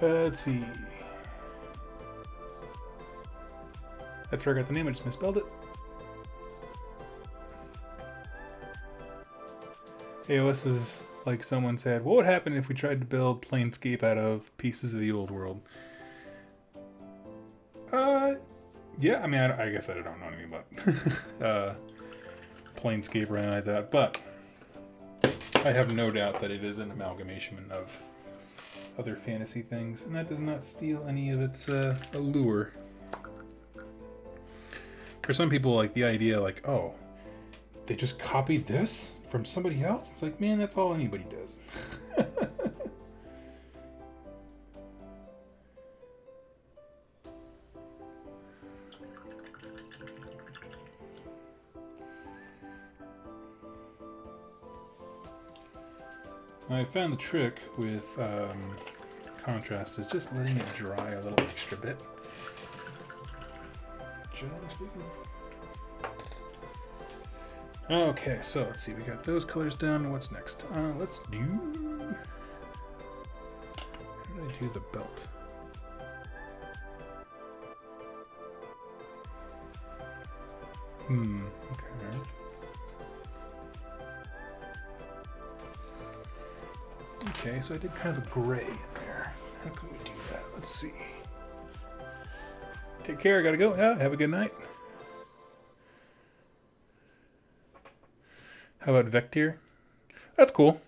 Let's see. I forgot the name, I just misspelled it. AOS is like someone said, what would happen if we tried to build Planescape out of pieces of the old world? Yeah, I mean, I guess I don't know anything about Planescape or anything like that, but I have no doubt that it is an amalgamation of other fantasy things, and that does not steal any of its allure. For some people, like the idea, like, oh, they just copied this from somebody else? It's like, man, that's all anybody does. I found the trick with contrast is just letting it dry a little extra bit. Generally speaking. Okay, so let's see. We got those colors done. What's next? Let's do. How do I do the belt? Okay. Okay, so I did kind of a gray in there. How can we do that? Let's see. Take care. I gotta go. Yeah, have a good night. How about Vectier? That's cool.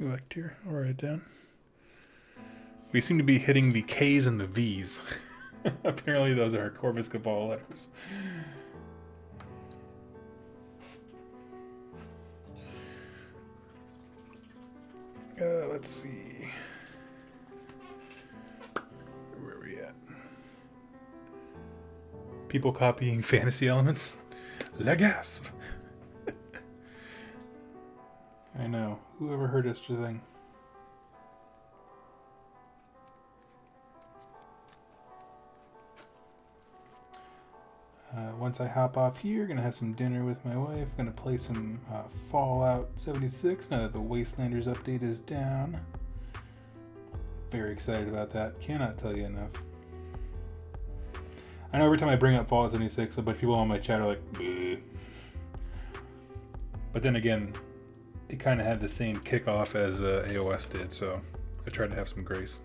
Vectier. I'll write it down. We seem to be hitting the K's and the V's. Apparently those are Corvus Cabal letters. Let's see. Where are we at? People copying fantasy elements? La gasp! I know. Whoever heard of such a thing? Once I hop off here, gonna have some dinner with my wife. Gonna play some Fallout 76 now that the Wastelanders update is down. Very excited about that. Cannot tell you enough. I know every time I bring up Fallout 76, a bunch of people on my chat are like, bleh. But then again, it kind of had the same kickoff as AOS did, so I tried to have some grace.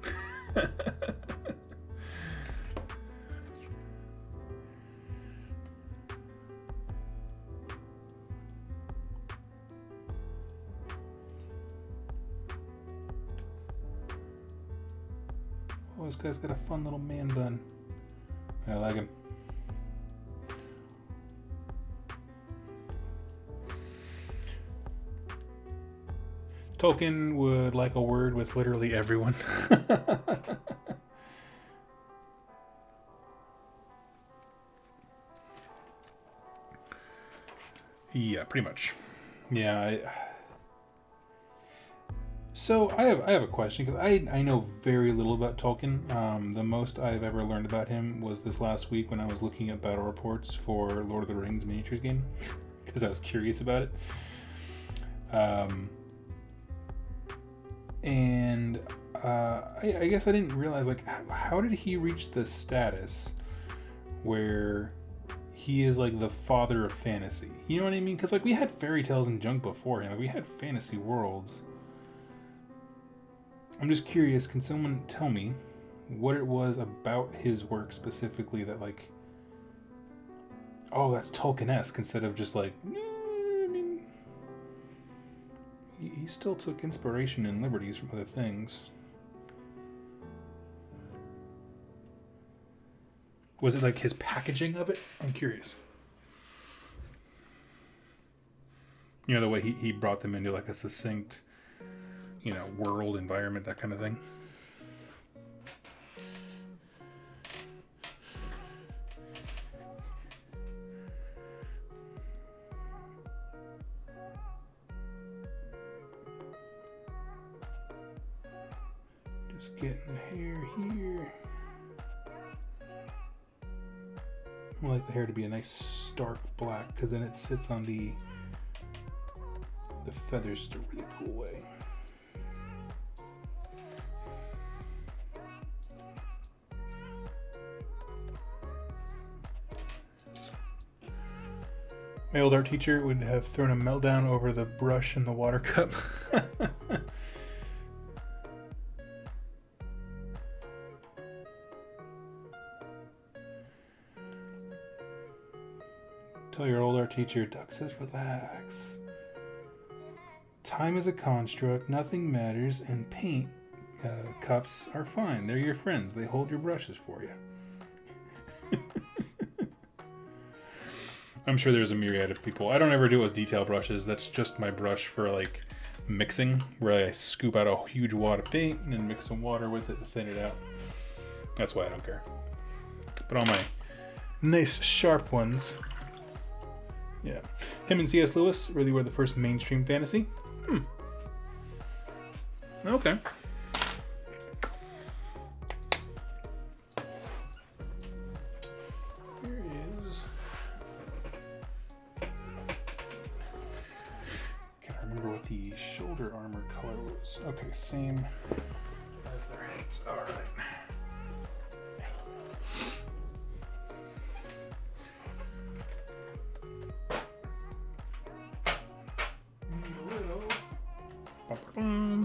Oh, this guy's got a fun little man bun. I like him. Tolkien would like a word with literally everyone. Yeah, pretty much. Yeah. So I have a question, because I know very little about Tolkien. The most I've ever learned about him was this last week when I was looking at battle reports for Lord of the Rings miniatures game, because I was curious about it. And I guess I didn't realize, like, how did he reach the status where he is like the father of fantasy? You know what I mean? Because like we had fairy tales and junk before him. Like, we had fantasy worlds. I'm just curious, can someone tell me what it was about his work specifically that, like, oh, that's Tolkien-esque, instead of just like, I mean, he still took inspiration and liberties from other things. Was it like his packaging of it? I'm curious. You know, the way he brought them into like a succinct, you know, world, environment, that kind of thing. Just getting the hair here. I like the hair to be a nice stark black, because then it sits on the feathers just a really cool way. My old art teacher would have thrown a meltdown over the brush and the water cup. Tell your old art teacher, Doug says relax. Time is a construct, nothing matters, and paint cups are fine. They're your friends. They hold your brushes for you. I'm sure there's a myriad of people. I don't ever do it with detail brushes. That's just my brush for like mixing, where I scoop out a huge wad of paint and then mix some water with it to thin it out. That's why I don't care. But all my nice sharp ones. Yeah. Him and C.S. Lewis really were the first mainstream fantasy. Okay. Here is... Can't remember what the shoulder armor color was. Okay, same as their heads. All right.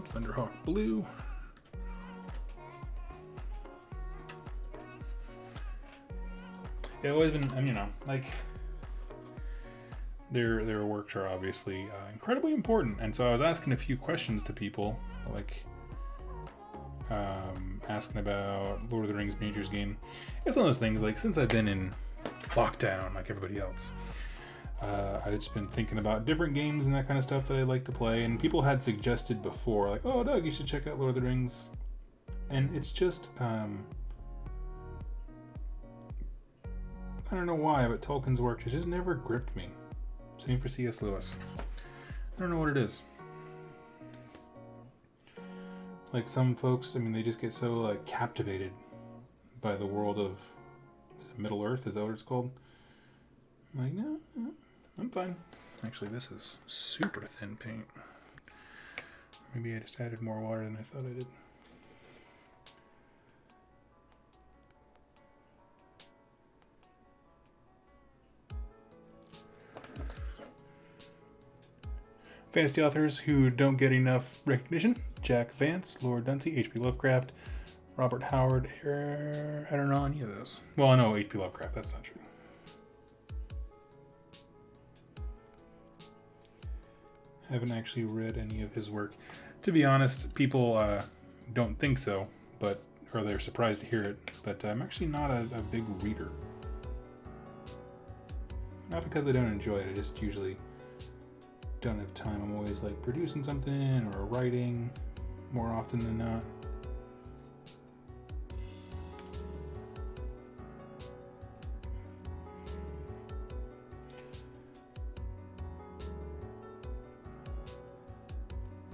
Thunderhawk blue. They've always been, you know, like their works are obviously incredibly important, and so I was asking a few questions to people, like asking about Lord of the Rings miniatures game. It's one of those things, like, since I've been in lockdown like everybody else, I've just been thinking about different games and that kind of stuff that I like to play, and people had suggested before, like, oh, Doug, you should check out Lord of the Rings. And it's just, I don't know why, but Tolkien's work has just never gripped me. Same for C.S. Lewis. I don't know what it is. Like, some folks, I mean, they just get so, like, captivated by the world of, is it Middle Earth? Is that what it's called? I'm like, no, I'm fine. Actually, this is super thin paint. Maybe I just added more water than I thought I did. Fantasy authors who don't get enough recognition: Jack Vance, Lord Dunsey, H.P. Lovecraft, Robert Howard. I don't know any of those. Well, I know H.P. Lovecraft, that's not true. I haven't actually read any of his work. To be honest, people don't think so, or they're surprised to hear it, but I'm actually not a big reader. Not because I don't enjoy it, I just usually don't have time. I'm always like producing something or writing more often than not.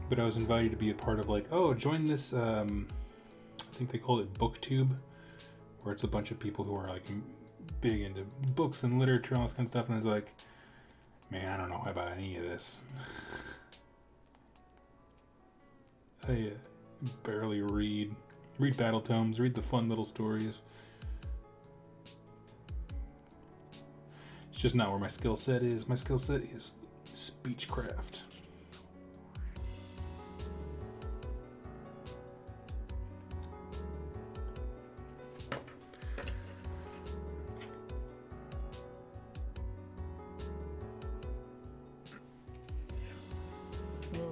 But I was invited to be a part of, like, oh, join this, I think they called it BookTube, where it's a bunch of people who are like big into books and literature and all this kind of stuff, and it's like, man, I don't know about any of this. I barely read battle tomes, read the fun little stories. It's just not where my skill set is. My skill set is speechcraft.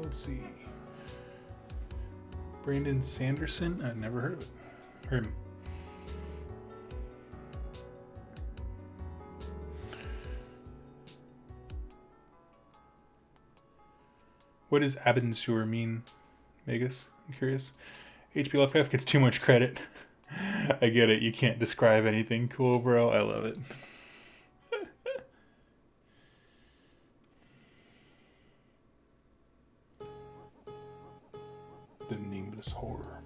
Let's see. Brandon Sanderson? I've never heard of it. Heard him. What does Abensur mean, Megas? I'm curious. H.P. Lovecraft gets too much credit. I get it. You can't describe anything cool, bro. I love it. The nameless horror.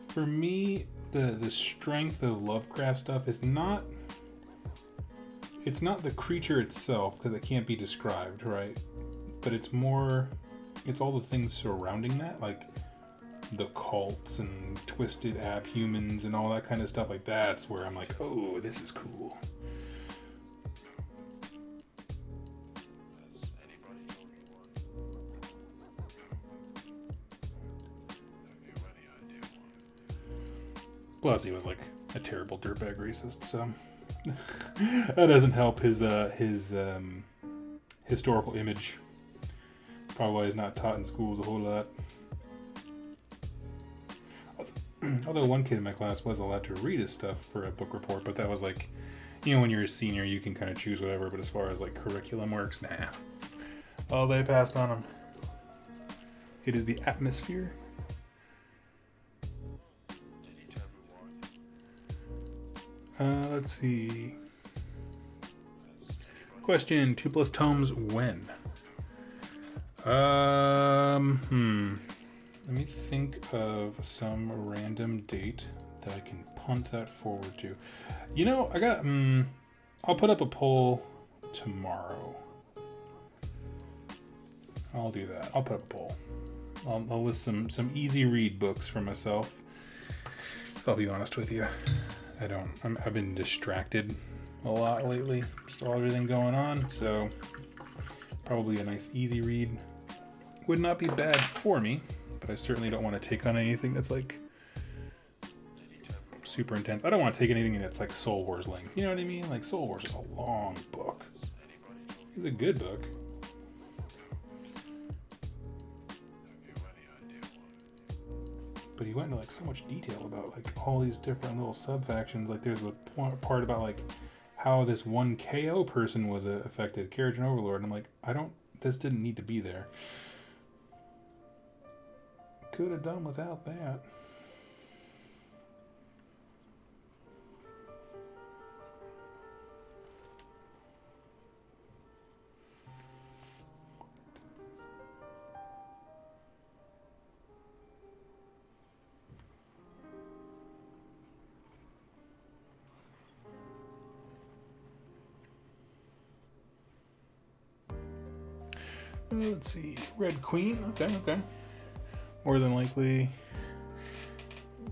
For me, the strength of Lovecraft stuff is not, it's not the creature itself, because it can't be described, right? But it's more, it's all the things surrounding that, like the cults and twisted app humans and all that kind of stuff, like that's where I'm like, oh, this is cool. Plus, he was like a terrible dirtbag racist, so that doesn't help his historical image. Probably why he's not taught in schools a whole lot. Although one kid in my class was allowed to read his stuff for a book report, but that was like, you know, when you're a senior, you can kind of choose whatever, but as far as like curriculum works, nah. Oh, they passed on him. It is the atmosphere. Let's see. Question: 2 plus tomes when? Let me think of some random date that I can punt that forward to. You know, I got. I'll put up a poll tomorrow. I'll do that. I'll put up a poll. I'll list some easy read books for myself. So I'll be honest with you. I've been distracted a lot lately. Just everything going on, so probably a nice easy read would not be bad for me, but I certainly don't want to take on anything that's like super intense. I don't want to take anything that's like Soul Wars length. You know what I mean? Like Soul Wars is a long book. It's a good book. But he went into like so much detail about like all these different little sub-factions. Like there's a part about like how this one KO person was affected, Carriage and Overlord. And I'm like, this didn't need to be there. Could have done without that. Let's see. Red Queen. Okay. More than likely.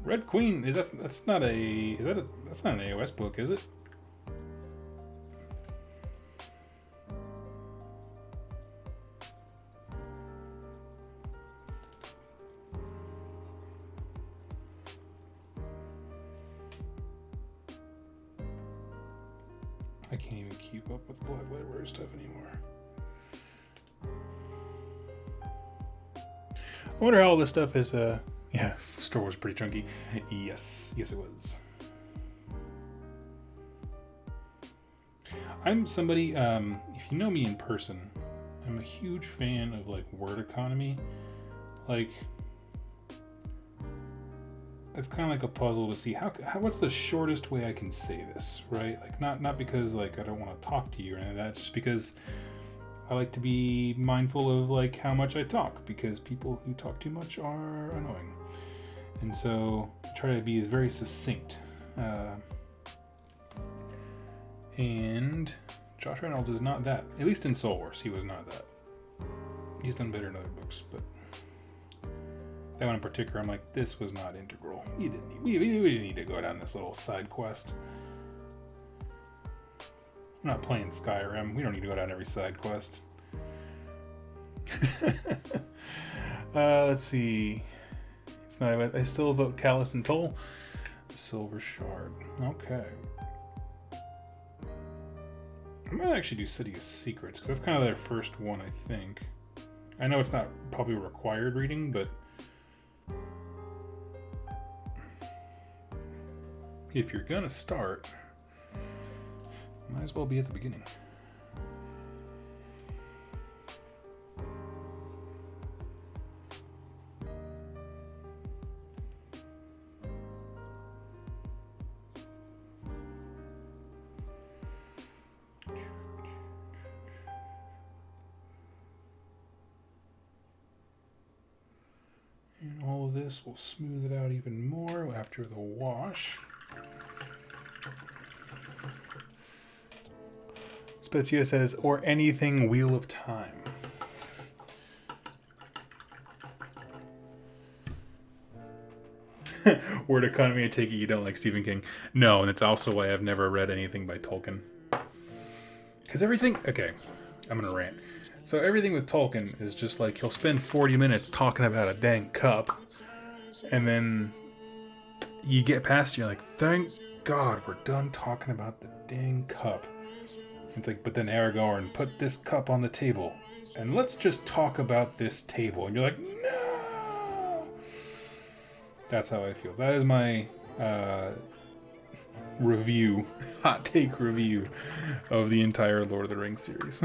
Red Queen that's not an AOS book, is it? I can't even keep up with Black Library stuff anymore. I wonder how all this stuff is, yeah, Star Wars pretty chunky. Yes it was. I'm somebody, if you know me in person, I'm a huge fan of, like, word economy. Like, it's kind of like a puzzle to see what's the shortest way I can say this, right? Like, not because, like, I don't want to talk to you or anything like that, it's just because I like to be mindful of like how much I talk, because people who talk too much are annoying. And so I try to be very succinct. And Josh Reynolds is not that. At least in Soul Wars, he was not that. He's done better in other books, but that one in particular, I'm like, this was not integral. We didn't need to go down this little side quest. I'm not playing Skyrim. We don't need to go down every side quest. Let's see. It's not. I still vote Callus and Toll. Silver Shard. Okay. I might actually do City of Secrets, because that's kind of their first one, I think. I know it's not probably required reading, but if you're gonna start, might as well be at the beginning. And all of this will smooth it out even more after the wash. Spezia says, or anything Wheel of Time. Word economy, I take it you don't like Stephen King. No, and it's also why I've never read anything by Tolkien. Because everything... Okay, I'm going to rant. So everything with Tolkien is just like, he'll spend 40 minutes talking about a dang cup, and then you get past, you're like, thank God we're done talking about the dang cup. It's like, but then Aragorn, put this cup on the table, and let's just talk about this table. And you're like, no! That's how I feel. That is my review, hot take review of the entire Lord of the Rings series.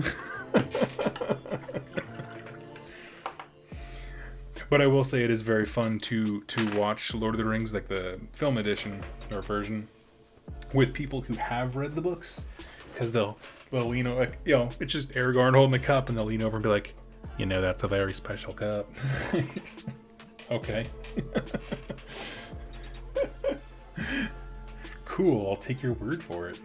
But I will say it is very fun to watch Lord of the Rings, like the film edition or version, with people who have read the books, because they'll like, it's just Aragorn holding the cup, and they'll lean over and be like, that's a very special cup. Okay. Cool, I'll take your word for it.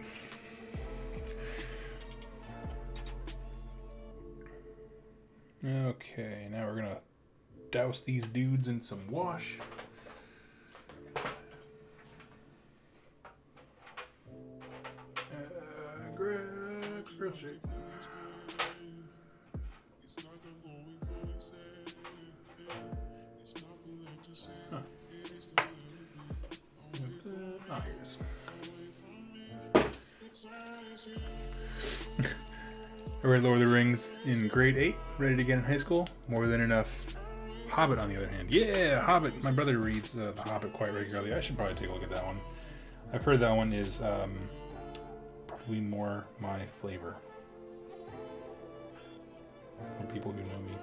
Okay, now we're gonna douse these dudes in some wash. Grill shake. Huh. Oh, here it is. I read Lord of the Rings in grade 8, read it again in high school. More than enough. Hobbit, on the other hand. Yeah, Hobbit. My brother reads The Hobbit quite regularly. I should probably take a look at that one. I've heard that one is probably more my flavor. From people who know me.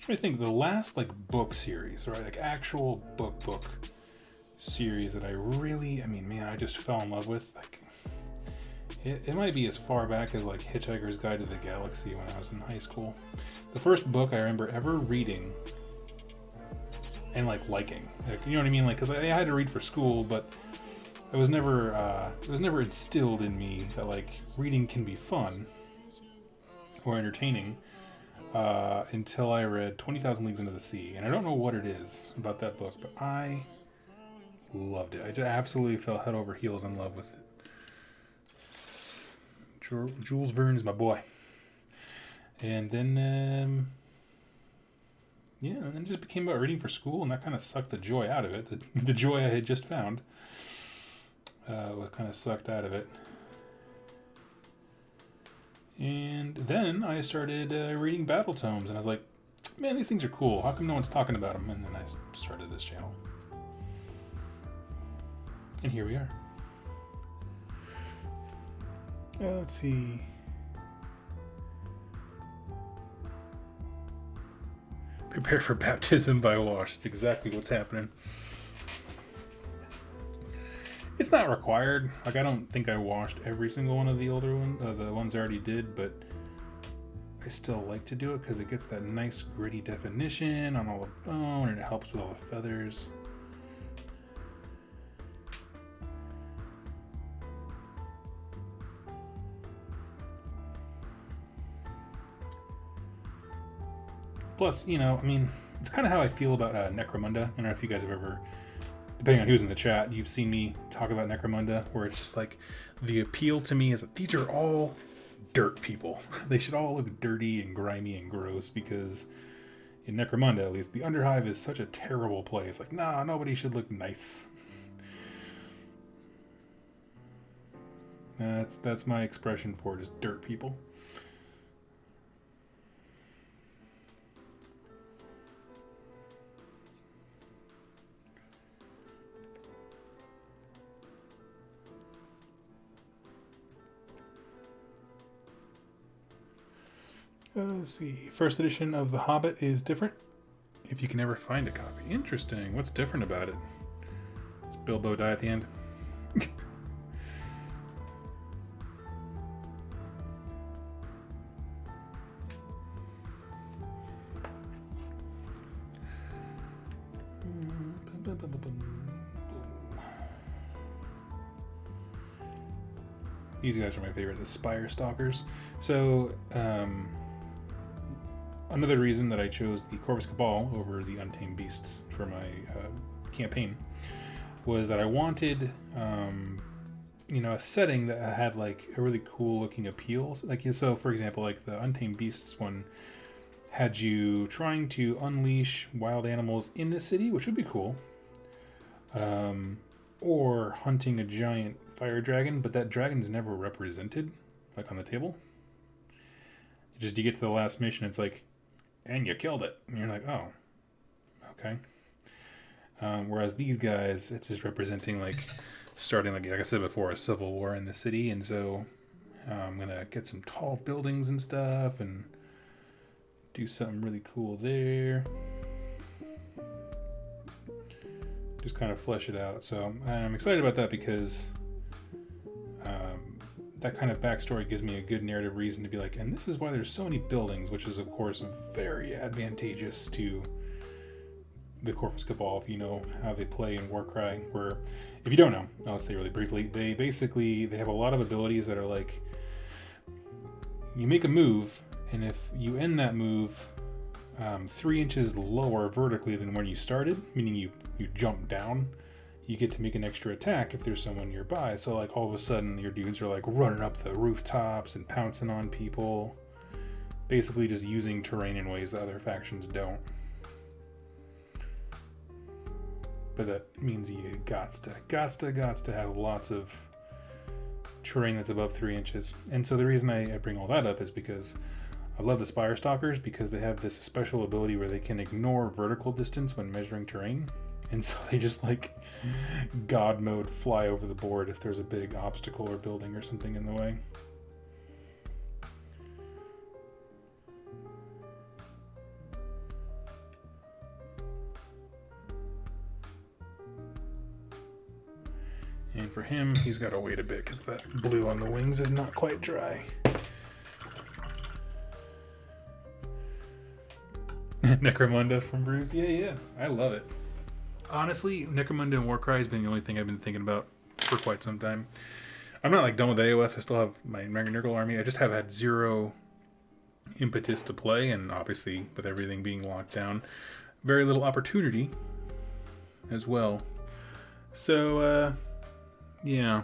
I think the last book series, right? Like actual book series that I really, I just fell in love with. It might be as far back as Hitchhiker's Guide to the Galaxy when I was in high school. The first book I remember ever reading and liking. You know what I mean? Because I had to read for school, but it was never instilled in me that reading can be fun or entertaining. Until I read 20,000 Leagues Under the Sea. And I don't know what it is about that book, but I loved it. I just absolutely fell head over heels in love with it. Jules Verne is my boy. And then, and then it just became about reading for school, and that kind of sucked the joy out of it. The joy I had just found was kind of sucked out of it. And then I started reading battle tomes, and I was like, man, these things are cool. How come no one's talking about them? And then I started this channel. And here we are. Let's see. Prepare for baptism by wash. It's exactly what's happening. It's not required. I don't think I washed every single one of the older ones, the ones I already did, but I still like to do it because it gets that nice gritty definition on all the bone, and it helps with all the feathers. Plus, it's kind of how I feel about Necromunda. I don't know if you guys have ever, depending on who's in the chat, you've seen me talk about Necromunda, where it's just the appeal to me is that these are all dirt people. They should all look dirty and grimy and gross, because in Necromunda, at least, the Underhive is such a terrible place. Nobody should look nice. That's my expression for it, is dirt people. Let's see. First edition of The Hobbit is different, if you can ever find a copy. Interesting. What's different about it? Does Bilbo die at the end? These guys are my favorite, the Spire Stalkers. So, another reason that I chose the Corvus Cabal over the Untamed Beasts for my campaign was that I wanted, a setting that had like a really cool looking appeal. So for example, like the Untamed Beasts one had you trying to unleash wild animals in the city, which would be cool, or hunting a giant fire dragon, but that dragon's never represented, like on the table. You get to the last mission, it's like, and you killed it, and you're like, oh, okay. Whereas these guys, it's just representing like starting, like I said before, a civil war in the city, and so I'm gonna get some tall buildings and stuff, and do something really cool there. Just kind of flesh it out. So I'm excited about that because that kind of backstory gives me a good narrative reason to be like, and this is why there's so many buildings, which is of course very advantageous to the Corvus Cabal if you know how they play in Warcry. Where, if you don't know, I'll say really briefly, they have a lot of abilities that are like, you make a move, and if you end that move 3 inches lower vertically than when you started, meaning you jump down, you get to make an extra attack if there's someone nearby. So like all of a sudden your dudes are like running up the rooftops and pouncing on people, basically just using terrain in ways that other factions don't. But that means you gots to have lots of terrain that's above 3 inches. And so the reason I bring all that up is because I love the Spire Stalkers, because they have this special ability where they can ignore vertical distance when measuring terrain. And so they just like God mode fly over the board if there's a big obstacle or building or something in the way. And for him, he's got to wait a bit because that blue on the wings is not quite dry. Necromunda from Bruce. Yeah. I love it. Honestly, Necromunda and Warcry has been the only thing I've been thinking about for quite some time. I'm not like done with AOS. I still have my Nurgle army. I just have had zero impetus to play, and obviously with everything being locked down, very little opportunity as well. So, yeah.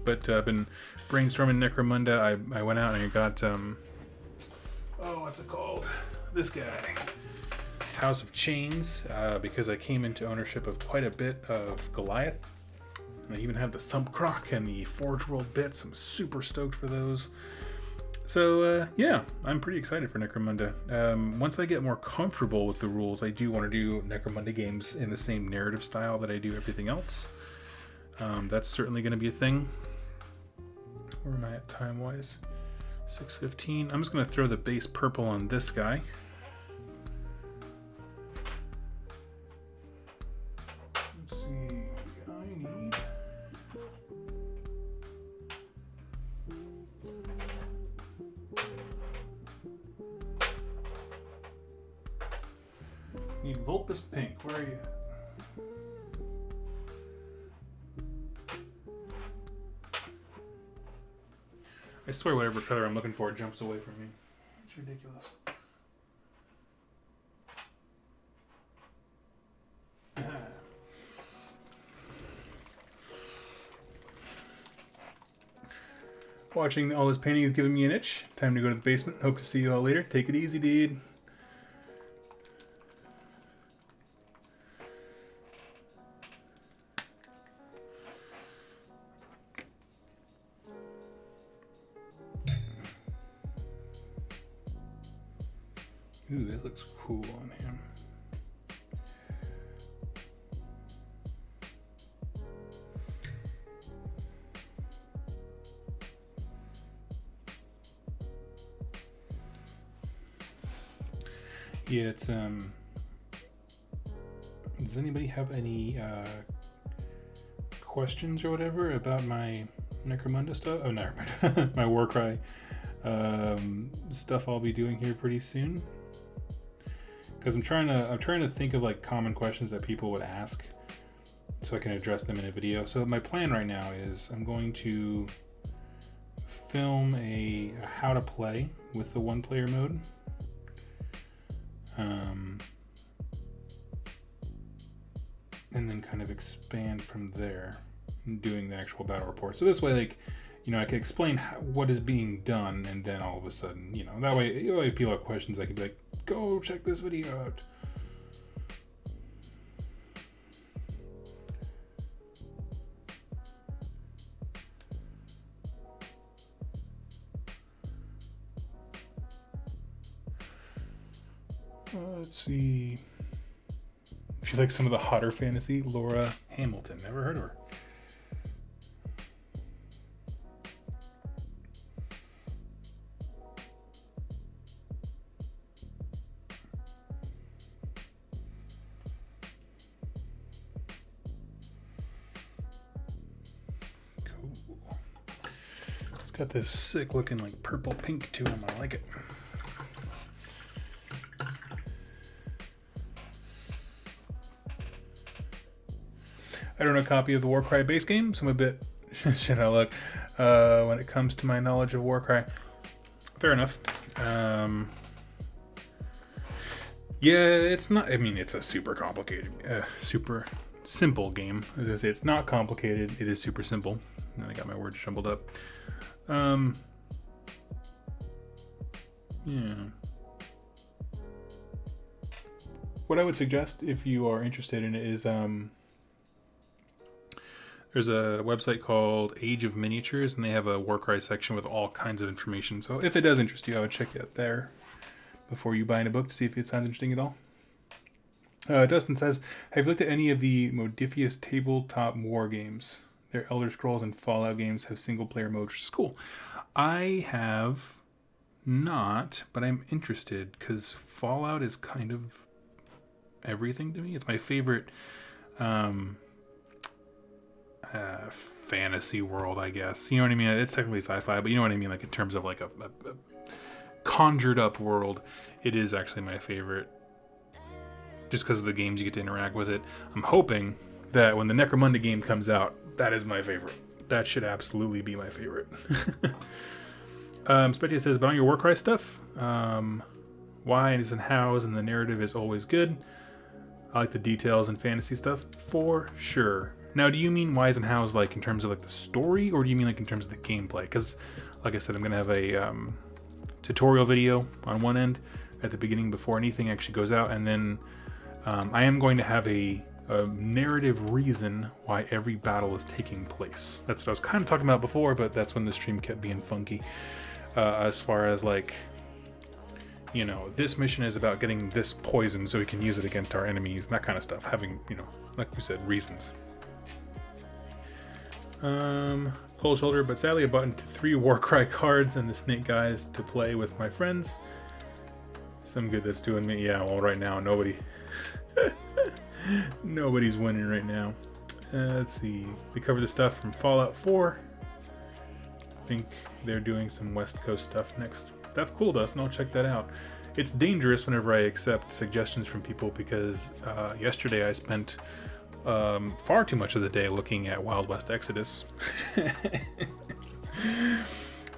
But I've been brainstorming Necromunda. I went out and I got, what's it called? This guy. House of Chains, because I came into ownership of quite a bit of Goliath. And I even have the Sump Croc and the Forge World bits. I'm super stoked for those. So, yeah, I'm pretty excited for Necromunda. Once I get more comfortable with the rules, I do want to do Necromunda games in the same narrative style that I do everything else. That's certainly going to be a thing. Where am I at time-wise? 6:15. I'm just going to throw the base purple on this guy. Let's see. I need Vulpus Pink. Where are you at? I swear whatever color I'm looking for jumps away from me. It's ridiculous. Watching all this painting is giving me an itch. Time to go to the basement. Hope to see you all later. Take it easy, dude. Ooh, this looks cool on him. Yeah, it's does anybody have any questions or whatever about my Necromunda stuff? Oh, no, my Warcry stuff I'll be doing here pretty soon. Because I'm trying to think of like common questions that people would ask, so I can address them in a video. So my plan right now is I'm going to film a how to play with the one-player mode. And then kind of expand from there, doing the actual battle report. So this way, like, you know, I can explain what is being done, and then all of a sudden, you know, that way, if people have questions, I can be like, go check this video out. Let's see. If you like some of the hotter fantasy, Laura Hamilton. Never heard of her. Cool. It's got this sick looking like purple pink to him. I like it. I don't own a copy of the Warcry base game, so I'm a bit shit out of luck when it comes to my knowledge of Warcry. Fair enough. Yeah, it's not. I mean, it's a super complicated, super simple game. As I say, it's not complicated. It is super simple. And I got my words jumbled up. Yeah. What I would suggest if you are interested in it is there's a website called Age of Miniatures, and they have a Warcry section with all kinds of information. So if it does interest you, I would check it out there before you buy in a book to see if it sounds interesting at all. Dustin says, have you looked at any of the Modifius tabletop war games? Their Elder Scrolls and Fallout games have single-player mode, which is cool. I have not, but I'm interested because Fallout is kind of everything to me. It's my favorite fantasy world, I guess. You know what I mean? It's technically sci-fi, but you know what I mean? Like in terms of like a conjured up world, it is actually my favorite. Just because of the games you get to interact with it. I'm hoping that when the Necromunda game comes out, that is my favorite. That should absolutely be my favorite. Spectia says, but on your Warcry stuff, whys and hows and the narrative is always good. I like the details and fantasy stuff for sure. Now, do you mean whys and hows like in terms of like the story, or do you mean like in terms of the gameplay? Because, like I said, I'm going to have a tutorial video on one end at the beginning before anything actually goes out, and then I am going to have a narrative reason why every battle is taking place. That's what I was kind of talking about before, but that's when the stream kept being funky. As far as like, you know, this mission is about getting this poison so we can use it against our enemies, that kind of stuff. Having, you know, like we said, reasons. Cold shoulder, but sadly I bought into 3 Warcry cards and the Snake Guys to play with my friends. Some good that's doing me. Yeah, well, right now nobody nobody's winning right now. Let's see. We covered the stuff from Fallout 4. I think they're doing some West Coast stuff next. That's cool, Dustin. I'll check that out. It's dangerous whenever I accept suggestions from people because yesterday I spent far too much of the day looking at Wild West Exodus.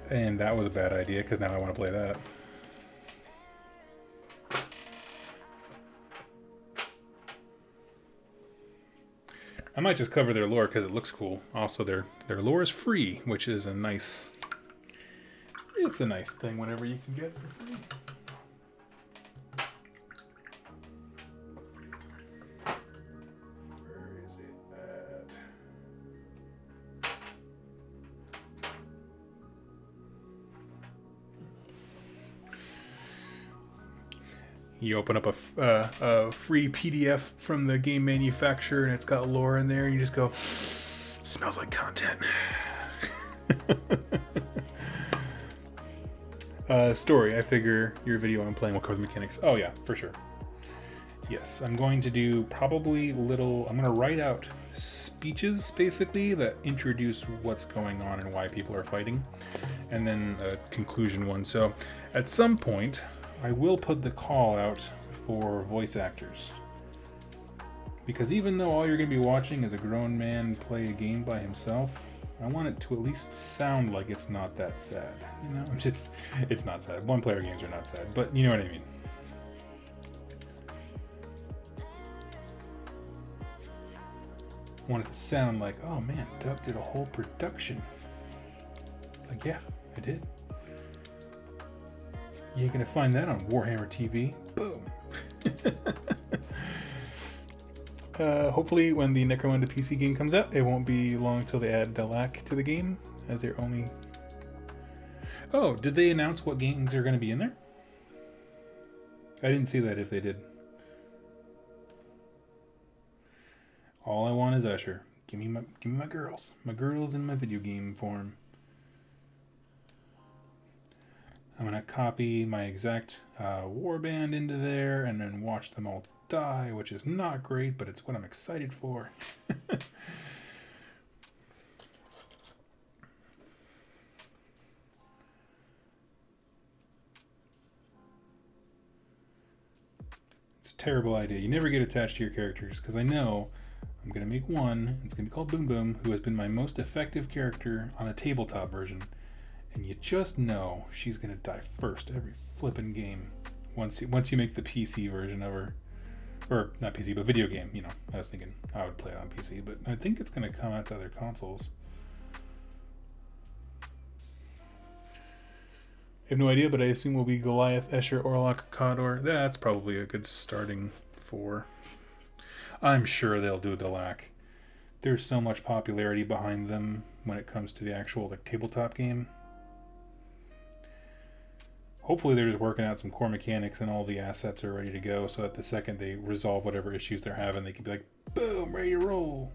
And that was a bad idea because now I want to play that. I might just cover their lore because it looks cool. Also, their lore is free, which is a nice... It's a nice thing whenever you can get it for free. Where is it at? You open up a free PDF from the game manufacturer and it's got lore in there and you just go, smells like content. Story, I figure your video on playing will cover the mechanics. Oh yeah, for sure. Yes, I'm going to do probably I'm going to write out speeches basically that introduce what's going on and why people are fighting. And then a conclusion one. So at some point, I will put the call out for voice actors. Because even though all you're going to be watching is a grown man play a game by himself, I want it to at least sound like it's not that sad. You know, it's not sad. One-player games are not sad, but you know what I mean. I want it to sound like, oh man, Doug did a whole production. Like, yeah, I did. You ain't gonna find that on Warhammer TV. Boom. Hopefully when the Necromunda PC game comes out, it won't be long till they add Delac to the game, as they're only... Oh, did they announce what games are going to be in there? I didn't see that if they did. All I want is Usher. Give me my girls. My girls in my video game form. I'm going to copy my exact warband into there and then watch them all die, which is not great, but it's what I'm excited for. It's a terrible idea. You never get attached to your characters, because I know I'm going to make one. It's going to be called Boom Boom, who has been my most effective character on a tabletop version. And you just know she's going to die first every flippin' game once you make the PC version of her. Or, not PC, but video game, you know. I was thinking I would play it on PC, but I think it's going to come out to other consoles. I have no idea, but I assume we'll be Goliath, Escher, Orlok, Khador. That's probably a good starting for. I'm sure they'll do Delac. There's so much popularity behind them when it comes to the actual tabletop game. Hopefully they're just working out some core mechanics and all the assets are ready to go, so that the second they resolve whatever issues they're having, they can be like, boom, ready to roll.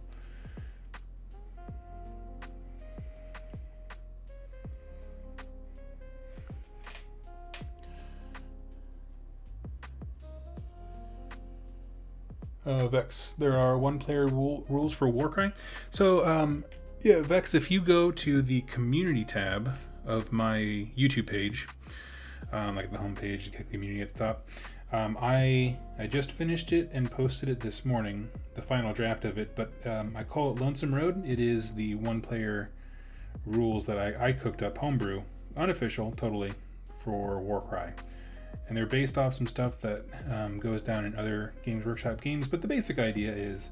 Vex, there are one-player rules for Warcry. So, yeah, Vex, if you go to the community tab of my YouTube page, like the homepage, community at the top. I just finished it and posted it this morning, the final draft of it, but I call it Lonesome Road. It is the one-player rules that I cooked up, homebrew, unofficial, totally, for Warcry. And they're based off some stuff that goes down in other Games Workshop games, but the basic idea is,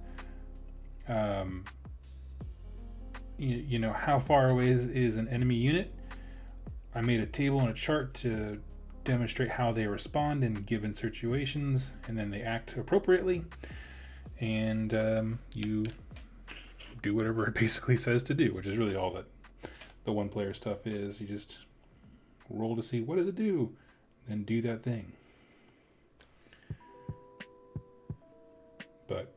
you know, how far away is an enemy unit. I made a table and a chart to demonstrate how they respond in given situations, and then they act appropriately, and you do whatever it basically says to do, which is really all that the one-player stuff is. You just roll to see what does it do, and do that thing. But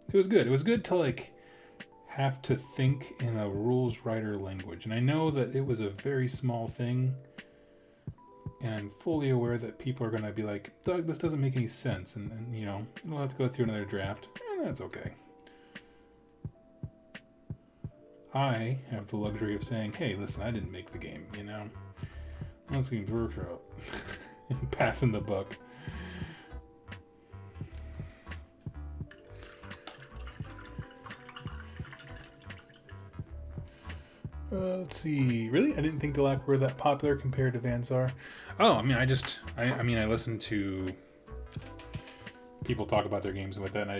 it was good. It was good to like have to think in a rules writer language, and I know that it was a very small thing, and I'm fully aware that people are going to be like, Doug, this doesn't make any sense, and you know, we'll have to go through another draft. That's okay. I have the luxury of saying, hey, listen, I didn't make the game, you know? Let's Games Workshop. And passing the buck. Let's see. Really? I didn't think Delac were that popular compared to Vansar. Oh, I mean, I listen to people talk about their games and with that, and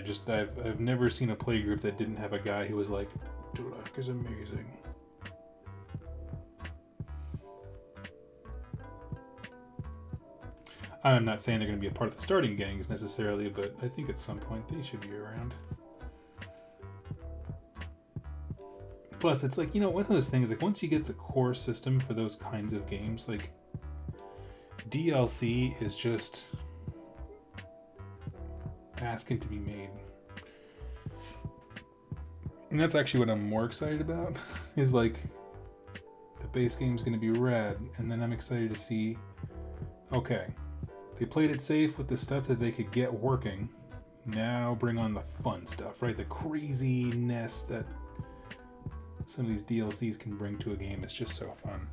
I've never seen a play group that didn't have a guy who was like, Delac is amazing. I'm not saying they're going to be a part of the starting gangs necessarily, but I think at some point they should be around. Plus, it's like, you know, one of those things, like once you get the core system for those kinds of games, like DLC is just asking to be made. And that's actually what I'm more excited about, is like the base game's going to be rad, and then I'm excited to see, okay, they played it safe with the stuff that they could get working. Now bring on the fun stuff, right? The craziness that some of these DLCs can bring to a game. It's just so fun.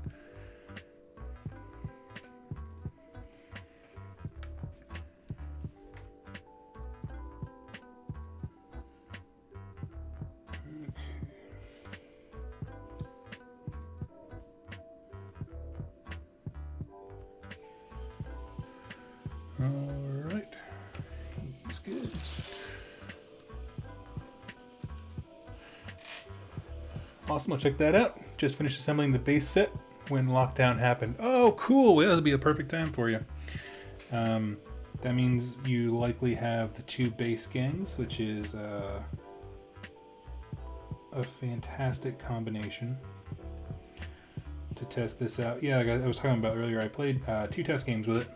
Alright. He's good. Awesome, I'll check that out. Just finished assembling the base set when lockdown happened. Oh, cool. Well, this will be a perfect time for you. That means you likely have the 2 base gangs, which is a fantastic combination to test this out. Yeah, like I was talking about earlier, I played 2 test games with it.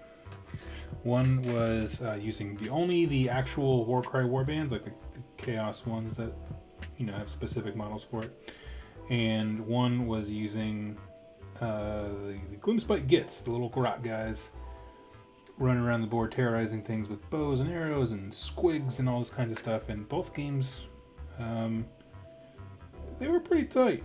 One was using the actual Warcry warbands, like the Chaos ones that have specific models for it, and one was using the Gloomspite Gits, the little Grot guys, running around the board terrorizing things with bows and arrows and squigs and all this kinds of stuff. And both games, they were pretty tight.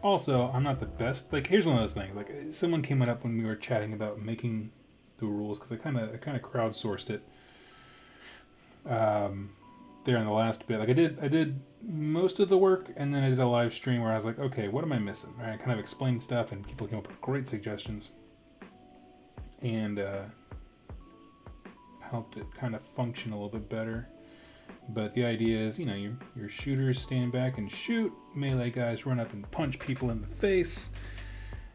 Also, I'm not the best. Like, here's one of those things. Like, someone came up when we were chatting about making the rules, because I kind of crowdsourced it there in the last bit. Like, I did most of the work, and then I did a live stream where I was like, okay, what am I missing? I kind of explained stuff, and people came up with great suggestions, and helped it kind of function a little bit better. But the idea is, your shooters stand back and shoot, melee guys run up and punch people in the face.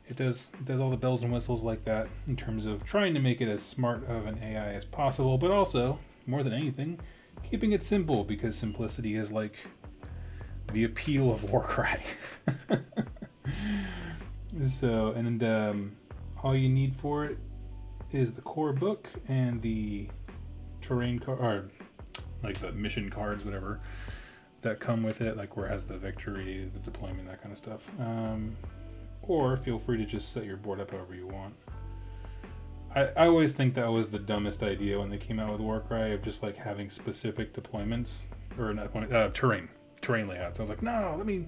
It does all the bells and whistles like that in terms of trying to make it as smart of an AI as possible, but also, more than anything, keeping it simple, because simplicity is like the appeal of Warcry. So, and all you need for it is the core book and the terrain card, or like the mission cards, whatever, that come with it, like where it has the victory, the deployment, that kind of stuff. Or feel free to just set your board up however you want. I always think that was the dumbest idea when they came out with Warcry, of just like having specific deployments, or not terrain layouts. I was like, no, let me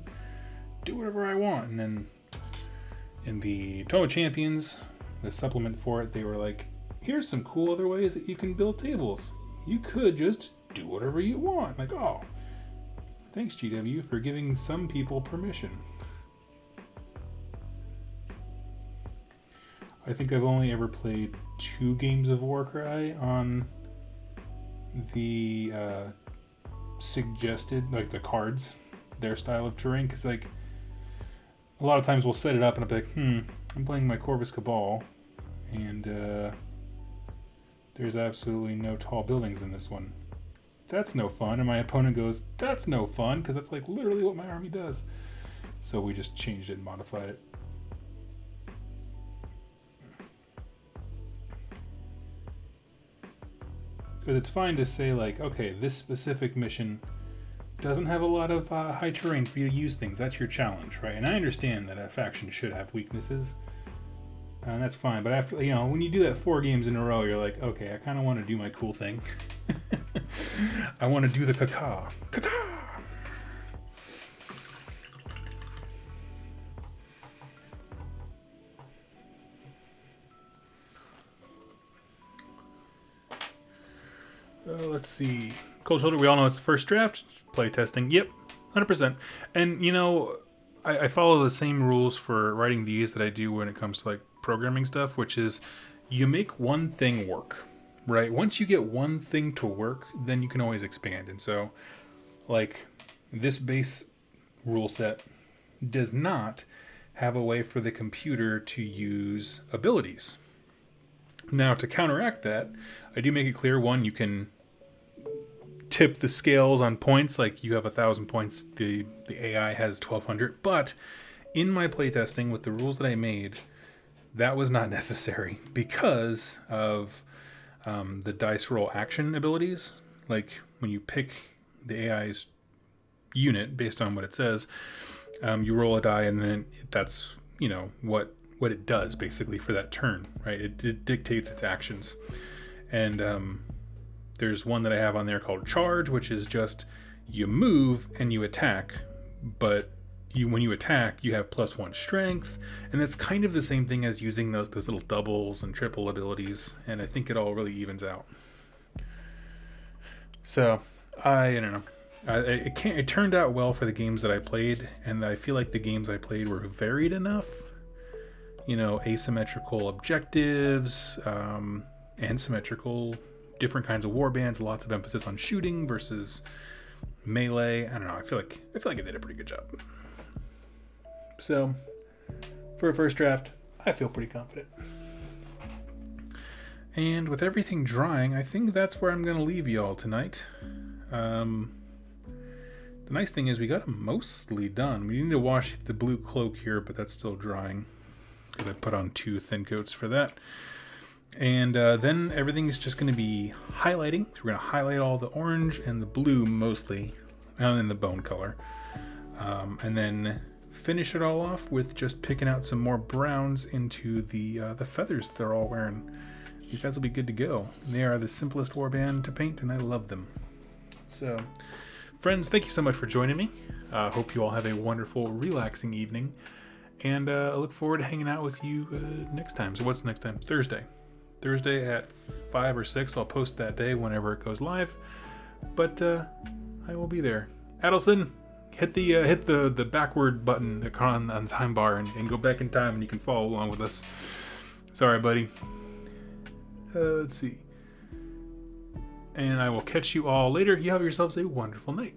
do whatever I want. And then in the Tomo Champions, the supplement for it, they were like, here's some cool other ways that you can build tables. You could just do whatever you want. Like, oh, thanks GW for giving some people permission. I think I've only ever played 2 games of Warcry on the suggested, like the cards, their style of terrain, because like a lot of times we'll set it up and I'll be like, I'm playing my Corvus Cabal, and there's absolutely no tall buildings in this one. That's no fun. And my opponent goes, that's no fun, because that's like literally what my army does. So we just changed it and modified it. Because it's fine to say, like, okay, this specific mission doesn't have a lot of high terrain for you to use things. That's your challenge, right? And I understand that a faction should have weaknesses, and that's fine. But after, when you do that 4 games in a row, you're like, okay, I kind of want to do my cool thing. I want to do the caca. Caca! Let's see. Cold Shoulder, we all know it's the first draft. Play testing. Yep, 100%. And, I follow the same rules for writing these that I do when it comes to, like, programming stuff, which is you make one thing work, right? Once you get one thing to work, then you can always expand. And so, like, this base rule set does not have a way for the computer to use abilities. Now, to counteract that, I do make it clear, one, you can tip the scales on points, like you have 1,000 points, the AI has 1,200, but in my playtesting with the rules that I made, that was not necessary because of the dice roll action abilities. Like when you pick the AI's unit based on what it says, you roll a die, and then that's what it does basically for that turn, right? It dictates its actions. And there's one that I have on there called Charge, which is just you move and you attack, but when you attack, you have +1 strength, and that's kind of the same thing as using those little doubles and triple abilities, and I think it all really evens out. So I don't know. It turned out well for the games that I played, and I feel like the games I played were varied enough. asymmetrical objectives, and symmetrical, different kinds of warbands, lots of emphasis on shooting versus melee. I don't know, I feel like I did a pretty good job. So for a first draft, I feel pretty confident. And with everything drying, I think that's where I'm going to leave y'all tonight. The nice thing is we got them mostly done. We need to wash the blue cloak here, but that's still drying because I put on 2 thin coats for that. And then everything's just going to be highlighting. So we're going to highlight all the orange and the blue mostly, and then the bone color. And then finish it all off with just picking out some more browns into the feathers they're all wearing. You guys will be good to go. They are the simplest warband to paint, and I love them. So, friends, thank you so much for joining me. Hope you all have a wonderful, relaxing evening. And I look forward to hanging out with you next time. So what's next time? Thursday. Thursday at 5 or 6. I'll post that day whenever it goes live. But I will be there. Adelson, hit the backward button on the time bar and go back in time, and you can follow along with us. Sorry, buddy. Let's see. And I will catch you all later. You have yourselves a wonderful night.